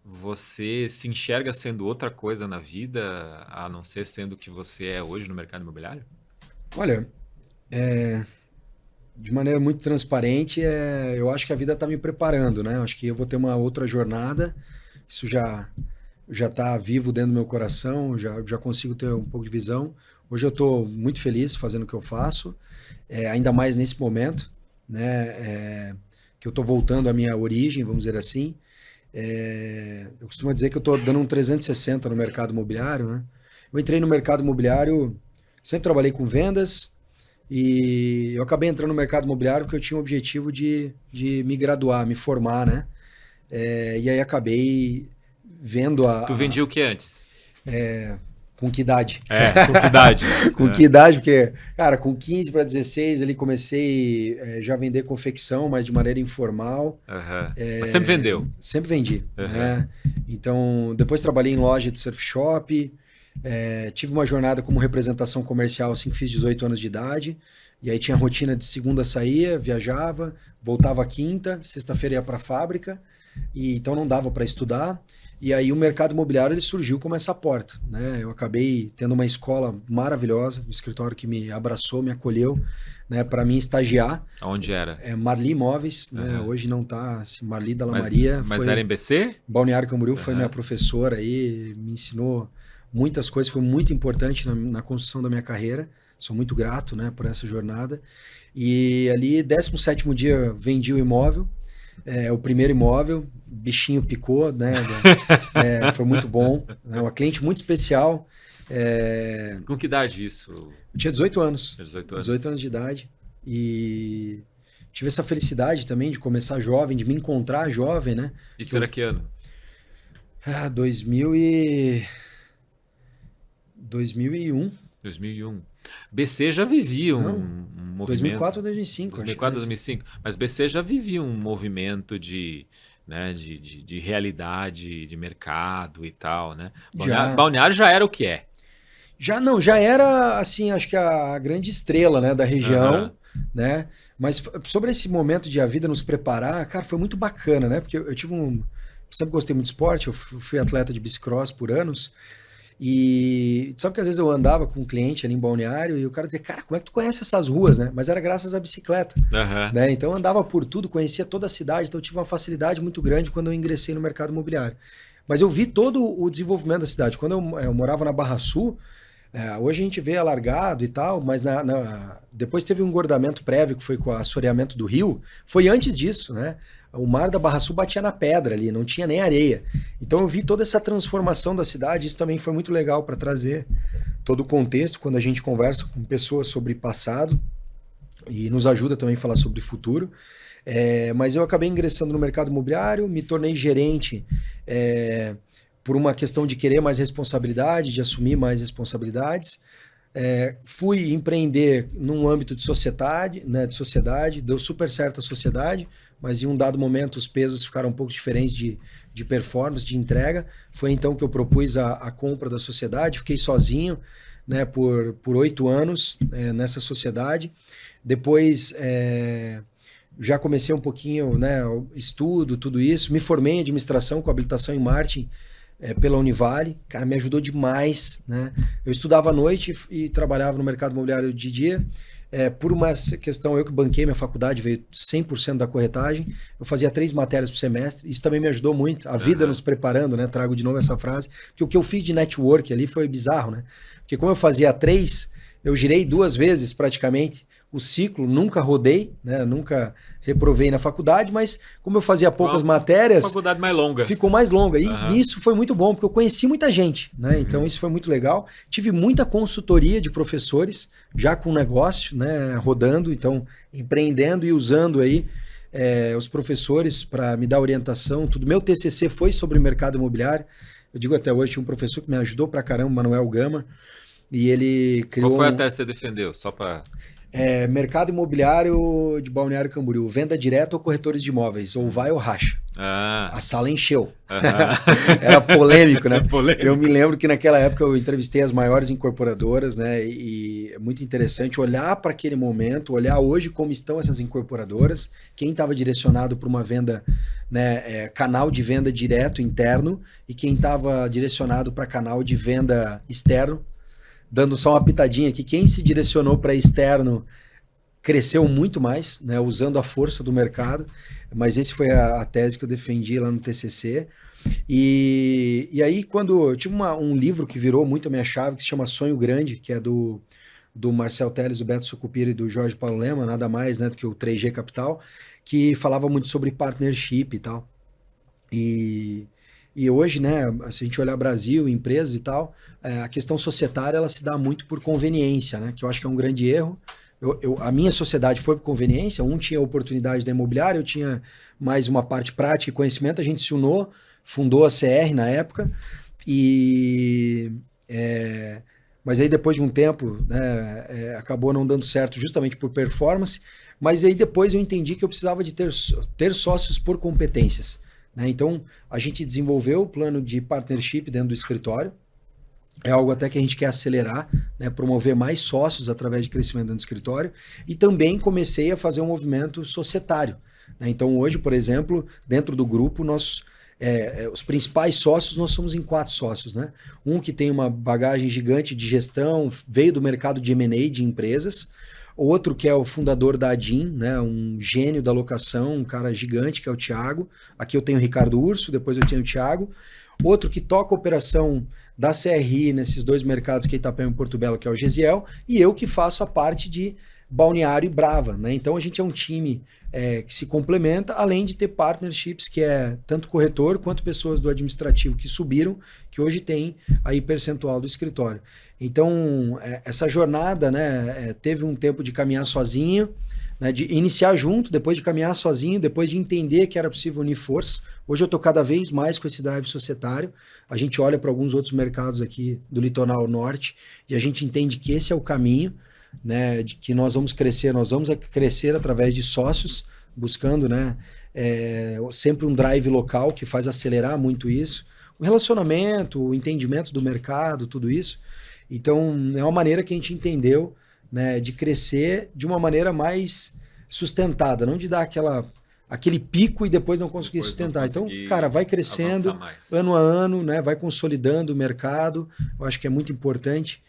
você se enxerga sendo outra coisa na vida, a não ser sendo o que você é hoje no mercado imobiliário? Olha, de maneira muito transparente, eu acho que a vida está me preparando, né? Eu acho que eu vou ter uma outra jornada, isso já está vivo dentro do meu coração, já consigo ter um pouco de visão. Hoje eu estou muito feliz fazendo o que eu faço, ainda mais nesse momento, né? Que eu estou voltando à minha origem, vamos dizer assim. Eu costumo dizer que eu estou dando um 360 no mercado imobiliário, né? Eu entrei no mercado imobiliário, sempre trabalhei com vendas e eu acabei entrando no mercado imobiliário porque eu tinha o objetivo de me graduar, me formar, né? E aí acabei vendo Tu vendia o que antes? com que idade? Com que idade? Com que idade? Porque, cara, com 15 para 16 ali comecei já a vender confecção, mas de maneira informal. Mas sempre vendeu? Sempre vendi. Né? Então, depois trabalhei em loja de surf shop, tive uma jornada como representação comercial assim que fiz 18 anos de idade. E aí tinha rotina de segunda saía, viajava, voltava quinta, sexta-feira ia para a fábrica, e então não dava para estudar. E aí o mercado imobiliário ele surgiu como essa porta, né? Eu acabei tendo uma escola maravilhosa, um escritório que me abraçou, me acolheu, né? Para mim estagiar. Aonde era? Marli Imóveis, né? Hoje não tá, assim, Marli Dalla Maria. Mas era em BC? Balneário Camboriú foi minha professora aí, me ensinou muitas coisas, foi muito importante na construção da minha carreira. Sou muito grato, né, por essa jornada. E ali, 17º dia, vendi o imóvel. O primeiro imóvel, bichinho picou, né? Foi muito bom. Uma cliente muito especial. Com que idade isso? Eu tinha 18 anos. 18 anos de idade. E tive essa felicidade também de começar jovem, de me encontrar jovem, né? Isso era que ano? 2001. 2001. BC já vivia um movimento... 2004 ou 2005. 2004, 2005. Mas BC já vivia um movimento de realidade, de mercado e tal, né? Balneário já era o que é. Já era, assim, acho que a grande estrela, né, da região, né? Mas sobre esse momento de a vida nos preparar, cara, foi muito bacana, né? Porque eu sempre gostei muito de esporte, eu fui atleta de bicicross por anos. E sabe que às vezes eu andava com um cliente ali em Balneário e o cara dizia, cara, como é que tu conhece essas ruas, né? Mas era graças à bicicleta, né? Então eu andava por tudo, conhecia toda a cidade, então eu tive uma facilidade muito grande quando eu ingressei no mercado imobiliário. Mas eu vi todo o desenvolvimento da cidade. Quando eu morava na Barra Sul, hoje a gente vê alargado e tal, mas depois teve um engordamento prévio que foi com o assoreamento do rio, foi antes disso, né? O mar da Barra Sul batia na pedra ali, não tinha nem areia. Então eu vi toda essa transformação da cidade, isso também foi muito legal para trazer todo o contexto quando a gente conversa com pessoas sobre passado e nos ajuda também a falar sobre futuro. Mas eu acabei ingressando no mercado imobiliário, me tornei gerente por uma questão de querer mais responsabilidade, de assumir mais responsabilidades. Fui empreender num âmbito de sociedade, né, deu super certo a sociedade, mas em um dado momento os pesos ficaram um pouco diferentes de performance, de entrega. Foi então que eu propus a compra da sociedade, fiquei sozinho, né, por 8 anos nessa sociedade. Depois já comecei um pouquinho, né, estudo, tudo isso, me formei em administração com habilitação em marketing pela Univale, cara, me ajudou demais, né? Eu estudava à noite e trabalhava no mercado imobiliário de dia. Por uma questão, eu que banquei minha faculdade, veio 100% da corretagem, eu fazia 3 matérias por semestre, isso também me ajudou muito, a vida nos preparando, né? Trago de novo essa frase, porque o que eu fiz de network ali foi bizarro, né? Porque como eu fazia 3, eu girei 2 vezes praticamente o ciclo, nunca rodei, né? Nunca reprovei na faculdade, mas como eu fazia poucas matérias... Faculdade mais longa. Ficou mais longa. E isso foi muito bom, porque eu conheci muita gente, né? Então isso foi muito legal. Tive muita consultoria de professores, já com negócio, né? Rodando, então empreendendo e usando aí os professores para me dar orientação. Tudo. Meu TCC foi sobre o mercado imobiliário. Eu digo até hoje, tinha um professor que me ajudou pra caramba, Manuel Gama, e ele criou... Qual foi a tese que você defendeu? Só para... Mercado imobiliário de Balneário Camboriú, venda direta ou corretores de imóveis, ou vai ou racha. A sala encheu. Era polêmico, né? Polêmico. Eu me lembro que naquela época eu entrevistei as maiores incorporadoras, né? E é muito interessante olhar para aquele momento, olhar hoje como estão essas incorporadoras, quem estava direcionado para uma venda, né, canal de venda direto interno e quem estava direcionado para canal de venda externo. Dando só uma pitadinha aqui, quem se direcionou para externo cresceu muito mais, né, usando a força do mercado, mas esse foi a tese que eu defendi lá no TCC. E aí, quando eu tive um livro que virou muito a minha chave, que se chama Sonho Grande, que é do Marcel Telles, do Beto Sucupira e do Jorge Paulo Lema, nada mais, né, do que o 3G Capital, que falava muito sobre partnership e tal. E hoje, né, se a gente olhar Brasil, empresas e tal, a questão societária ela se dá muito por conveniência, né, que eu acho que é um grande erro. A minha sociedade foi por conveniência, um tinha a oportunidade da imobiliária, eu tinha mais uma parte prática e conhecimento, a gente se unou, fundou a CR na época, mas aí depois de um tempo, né, acabou não dando certo justamente por performance, mas aí depois eu entendi que eu precisava de ter sócios por competências. Né? Então, a gente desenvolveu o plano de partnership dentro do escritório. É algo até que a gente quer acelerar, né? Promover mais sócios através de crescimento dentro do escritório. E também comecei a fazer um movimento societário. Né? Então, hoje, por exemplo, dentro do grupo, os principais sócios, nós somos em 4 sócios. Né? Um que tem uma bagagem gigante de gestão, veio do mercado de M&A de empresas. Outro que é o fundador da ADIM, né, um gênio da locação, um cara gigante, que é o Thiago. Aqui eu tenho o Ricardo Urso, depois eu tenho o Thiago. Outro que toca a operação da CRI nesses 2 mercados, que é Itapema e Porto Belo, que é o Gesiel. E eu que faço a parte de Balneário e Brava. Né? Então a gente é um time que se complementa, além de ter partnerships, que é tanto corretor quanto pessoas do administrativo que subiram, que hoje tem aí percentual do escritório. Então, essa jornada, né, teve um tempo de caminhar sozinho, né, de iniciar junto, depois de caminhar sozinho, depois de entender que era possível unir forças. Hoje eu estou cada vez mais com esse drive societário. A gente olha para alguns outros mercados aqui do litoral norte e a gente entende que esse é o caminho, né, de que nós vamos crescer através de sócios, buscando, né, sempre um drive local que faz acelerar muito isso. O relacionamento, o entendimento do mercado, tudo isso. Então, é uma maneira que a gente entendeu, né, de crescer de uma maneira mais sustentada, não de dar aquele pico e depois não conseguir sustentar. Então, cara, vai crescendo ano a ano, né, vai consolidando o mercado. Eu acho que é muito importante.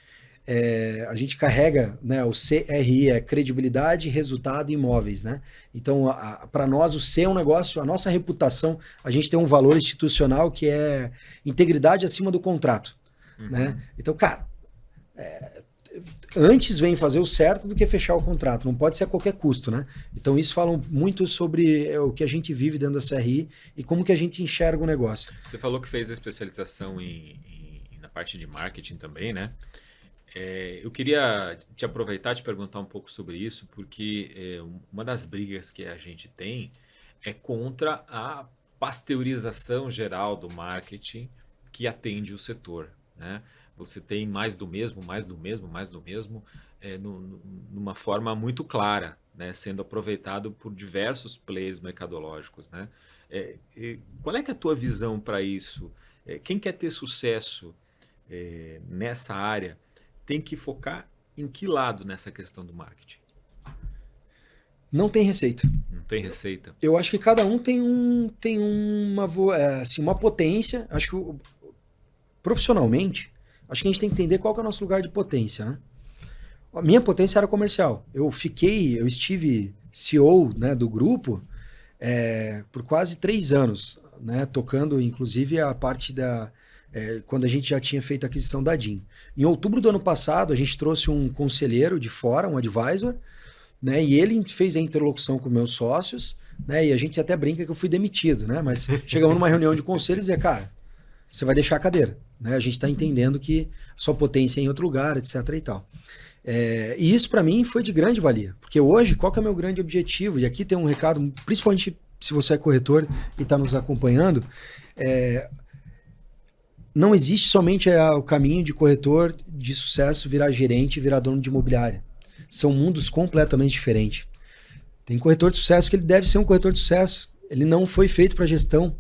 A gente carrega, né, o CRI, credibilidade, resultado e imóveis. Né? Então, para nós, o C é um negócio, a nossa reputação, a gente tem um valor institucional que é integridade acima do contrato. Uhum. Né? Então, cara, antes vem fazer o certo do que fechar o contrato, não pode ser a qualquer custo, né? Então isso fala muito sobre o que a gente vive dentro da CRI e como que a gente enxerga o negócio. Você falou que fez a especialização na parte de marketing também, né? Eu queria te aproveitar e te perguntar um pouco sobre isso, porque uma das brigas que a gente tem é contra a pasteurização geral do marketing que atende o setor, né? Você tem mais do mesmo, numa forma muito clara, né? Sendo aproveitado por diversos players mercadológicos. Né? Qual é que é a tua visão para isso? Quem quer ter sucesso nessa área tem que focar em que lado nessa questão do marketing? Não tem receita. Não tem receita? Eu acho que cada um tem uma potência. Acho que profissionalmente, acho que a gente tem que entender qual que é o nosso lugar de potência, né? A minha potência era comercial. Eu estive CEO, né, do grupo por quase 3 anos, né, tocando inclusive a parte quando a gente já tinha feito a aquisição da DIN. Em outubro do ano passado, a gente trouxe um conselheiro de fora, um advisor, né, e ele fez a interlocução com meus sócios, né, e a gente até brinca que eu fui demitido, né, mas chegamos numa reunião de conselho e dizia, cara, você vai deixar a cadeira. Né? A gente está entendendo que sua potência é em outro lugar, etc. e tal. E isso para mim foi de grande valia. Porque hoje, qual que é o meu grande objetivo? E aqui tem um recado, principalmente se você é corretor e está nos acompanhando, não existe somente o caminho de corretor de sucesso virar gerente e virar dono de imobiliária. são mundos completamente diferentes. Tem corretor de sucesso que ele deve ser um corretor de sucesso. Ele não foi feito para gestão.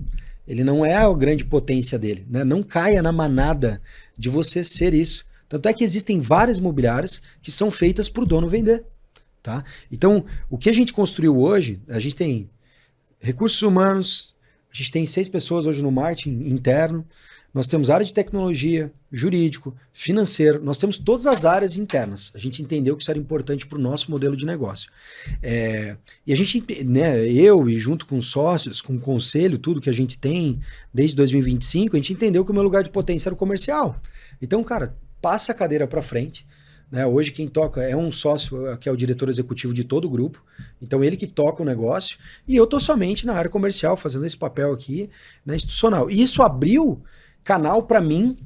Ele não é a grande potência dele, né? Não caia na manada de você ser isso. Tanto é que existem várias imobiliárias que são feitas para o dono vender. Tá? Então, o que a gente construiu hoje, a gente tem recursos humanos, a gente tem 6 pessoas hoje no marketing interno, nós temos área de tecnologia, jurídico, financeiro, nós temos todas as áreas internas. A gente entendeu que isso era importante para o nosso modelo de negócio. E a gente, né, eu e junto com os sócios, com o conselho, tudo que a gente tem desde 2025, a gente entendeu que o meu lugar de potência era o comercial. Então, cara, passa a cadeira para frente. Né? Hoje quem toca é um sócio, que é o diretor executivo de todo o grupo. Então ele que toca o negócio. E eu estou somente na área comercial, fazendo esse papel aqui, né, institucional. E isso abriu canal para mim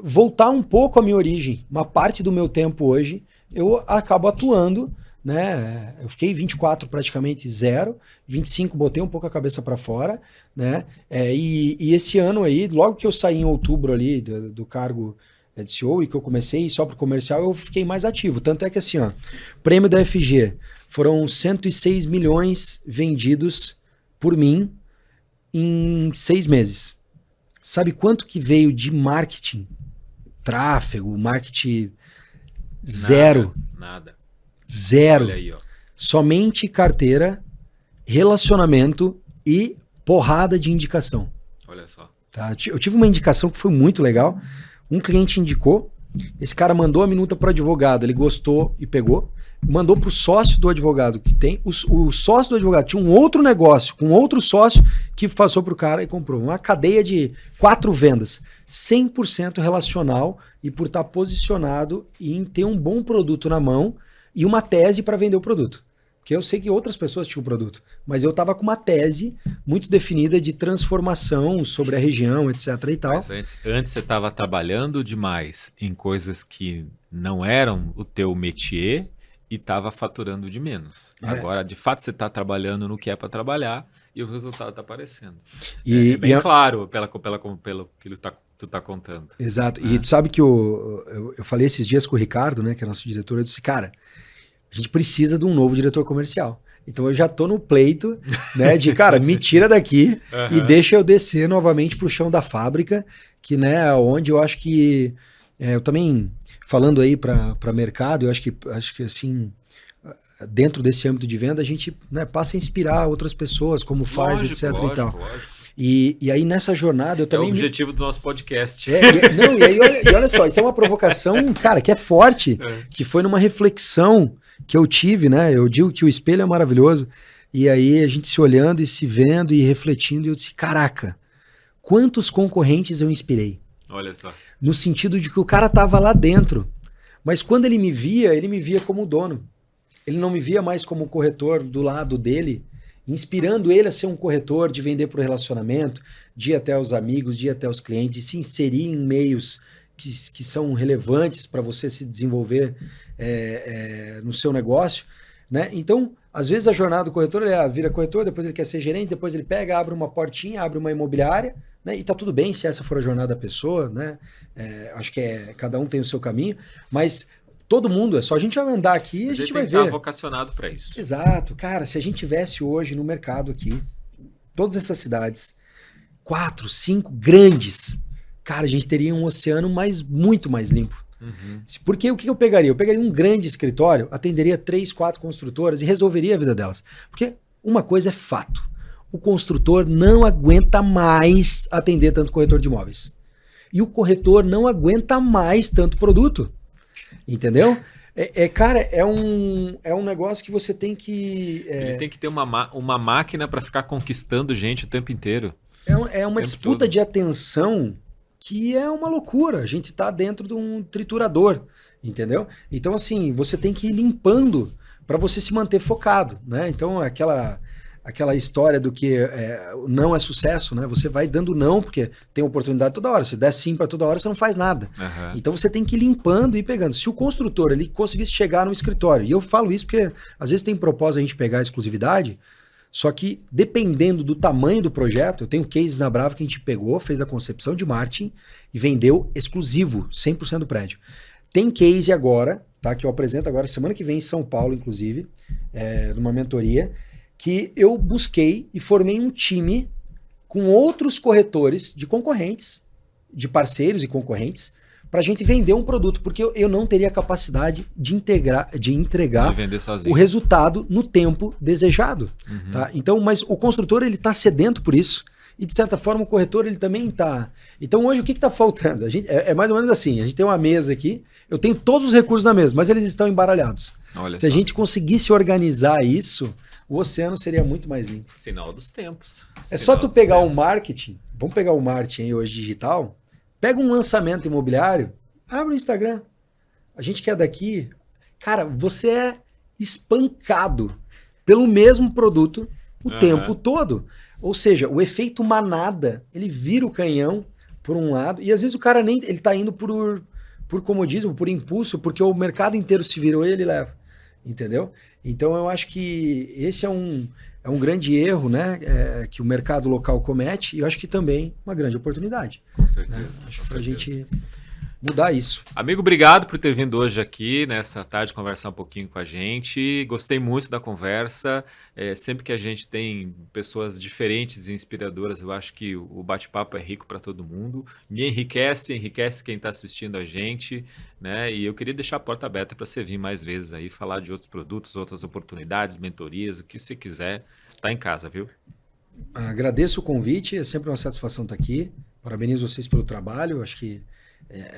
voltar um pouco à minha origem. Uma parte do meu tempo hoje eu acabo atuando, né? Eu fiquei 24 praticamente 0, 25 botei um pouco a cabeça para fora, né? E esse ano aí, logo que eu saí em outubro ali do cargo de CEO e que eu comecei só para o comercial, eu fiquei mais ativo. Tanto é que assim, ó, prêmio da FG foram 106 milhões vendidos por mim em 6 meses. Sabe quanto que veio de marketing? Tráfego, marketing zero. Nada. Zero. Olha aí, ó. Somente carteira, relacionamento e porrada de indicação. Olha só. Tá? Eu tive uma indicação que foi muito legal. Um cliente indicou, esse cara mandou a minuta para o advogado, ele gostou e pegou. Mandou para o sócio do advogado que tem. O sócio do advogado tinha um outro negócio com outro sócio que passou para o cara e comprou. Uma cadeia de 4 vendas. 100% relacional e por estar posicionado em ter um bom produto na mão e uma tese para vender o produto. Porque eu sei que outras pessoas tinham o produto, mas eu estava com uma tese muito definida de transformação sobre a região, etc. e tal. Mas antes você estava trabalhando demais em coisas que não eram o teu métier e estava faturando de menos. Agora, de fato, você está trabalhando no que é para trabalhar e o resultado está aparecendo. É bem claro pelo que tu está contando. Exato. E tu sabe que eu falei esses dias com o Ricardo, né, que é nosso diretor, eu disse, cara, a gente precisa de um novo diretor comercial. Então eu já tô no pleito, né, de, cara, me tira daqui e deixa eu descer novamente pro chão da fábrica, que, né, onde eu acho que eu também, falando aí para mercado, eu acho que assim, dentro desse âmbito de venda, a gente, né, passa a inspirar outras pessoas, como faz, etc. e tal. Lógico. E aí nessa jornada eu também... É o objetivo do nosso podcast. Não, e aí olha só, isso é uma provocação, cara, que é forte, que foi numa reflexão que eu tive, né? Eu digo que o espelho é maravilhoso, e aí a gente se olhando e se vendo e refletindo, e eu disse, caraca, quantos concorrentes eu inspirei? Olha só. No sentido de que o cara tava lá dentro, mas quando ele me via como dono. Ele não me via mais como corretor do lado dele, inspirando ele a ser um corretor, de vender para o relacionamento, de ir até os amigos, de ir até os clientes, de se inserir em meios que são relevantes para você se desenvolver no seu negócio, né? Então, às vezes a jornada do corretor, ele vira corretor, depois ele quer ser gerente, depois ele pega, abre uma portinha, abre uma imobiliária, né? E tá tudo bem se essa for a jornada da pessoa, né? Acho que cada um tem o seu caminho, mas todo mundo, é só a gente andar aqui e a gente vai ver. Tá vocacionado para isso. Exato. Cara, se a gente tivesse hoje no mercado aqui, todas essas cidades, 4, 5 grandes, cara, a gente teria um oceano muito mais limpo. Uhum. Porque o que eu pegaria? Eu pegaria um grande escritório, atenderia 3, 4 construtoras e resolveria a vida delas. Porque uma coisa é fato, o construtor não aguenta mais atender tanto corretor de imóveis. E o corretor não aguenta mais tanto produto. Entendeu? Cara, é um negócio que você tem que... Ele tem que ter uma máquina para ficar conquistando gente o tempo inteiro. É uma disputa de atenção que é uma loucura. A gente tá dentro de um triturador, entendeu? Então, assim, você tem que ir limpando para você se manter focado, né? Então, aquela história do que não é sucesso, né? Você vai dando não, porque tem oportunidade toda hora. Se der sim para toda hora, você não faz nada. Uhum. Então você tem que ir limpando e pegando. Se o construtor ele conseguisse chegar no escritório, e eu falo isso porque às vezes tem propósito a gente pegar a exclusividade, só que dependendo do tamanho do projeto, eu tenho cases na Brava que a gente pegou, fez a concepção de marketing e vendeu exclusivo, 100% do prédio. Tem case agora tá? Que eu apresento agora semana que vem em São Paulo, inclusive, numa mentoria, que eu busquei e formei um time com outros corretores de concorrentes, de parceiros e concorrentes, para a gente vender um produto, porque eu não teria capacidade de entregar o resultado no tempo desejado. Tá? Então, mas o construtor ele está sedento por isso, e de certa forma o corretor ele também está. Então hoje o que está faltando? A gente, é mais ou menos assim, a gente tem uma mesa aqui, eu tenho todos os recursos na mesa, mas eles estão embaralhados. Olha Se a gente conseguisse organizar isso, o oceano seria muito mais limpo. Sinal dos tempos. É só tu pegar o marketing, vamos pegar o marketing aí hoje digital, pega um lançamento imobiliário, abre o Instagram. A gente que é daqui, cara, você é espancado pelo mesmo produto o tempo todo. Ou seja, o efeito manada, ele vira o canhão por um lado, e às vezes o cara nem ele tá indo por comodismo, por impulso, porque o mercado inteiro se virou e ele leva. Entendeu? Então eu acho que esse é um grande erro, né, que o mercado local comete, e eu acho que também uma grande oportunidade. Com certeza. Né? Acho que para a gente mudar isso. Amigo, obrigado por ter vindo hoje aqui nessa tarde conversar um pouquinho com a gente. Gostei muito da conversa. Sempre que a gente tem pessoas diferentes e inspiradoras, eu acho que o bate-papo é rico para todo mundo. Me enriquece quem está assistindo a gente, né? E eu queria deixar a porta aberta para você vir mais vezes aí, falar de outros produtos, outras oportunidades, mentorias, o que você quiser. Tá em casa, viu? Agradeço o convite, é sempre uma satisfação estar aqui. Parabenizo vocês pelo trabalho. Acho que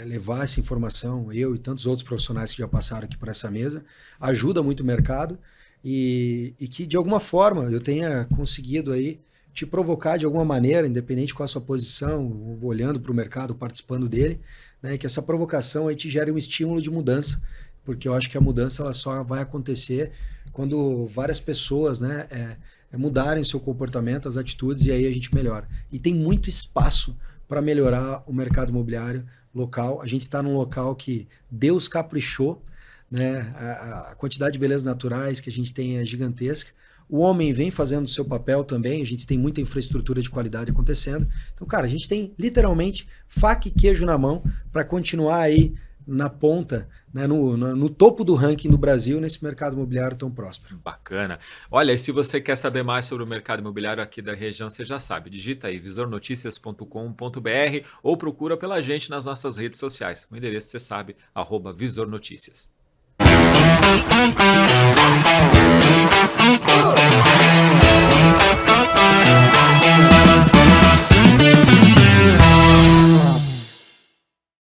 levar essa informação, eu e tantos outros profissionais que já passaram aqui por essa mesa, ajuda muito o mercado e que de alguma forma eu tenha conseguido aí te provocar de alguma maneira, independente qual a sua posição, olhando para o mercado, participando dele, né, que essa provocação aí te gere um estímulo de mudança, porque eu acho que a mudança ela só vai acontecer quando várias pessoas, né, mudarem o seu comportamento, as atitudes, e aí a gente melhora. E tem muito espaço para melhorar o mercado imobiliário local. A gente está num local que Deus caprichou, né? A quantidade de belezas naturais que a gente tem é gigantesca. O homem vem fazendo o seu papel também, a gente tem muita infraestrutura de qualidade acontecendo. Então, cara, a gente tem literalmente faca e queijo na mão para continuar aí na ponta, né, no topo do ranking do Brasil nesse mercado imobiliário tão próspero. Bacana. Olha, e se você quer saber mais sobre o mercado imobiliário aqui da região, você já sabe, digita aí visornoticias.com.br ou procura pela gente nas nossas redes sociais. O endereço você sabe, @visornoticias.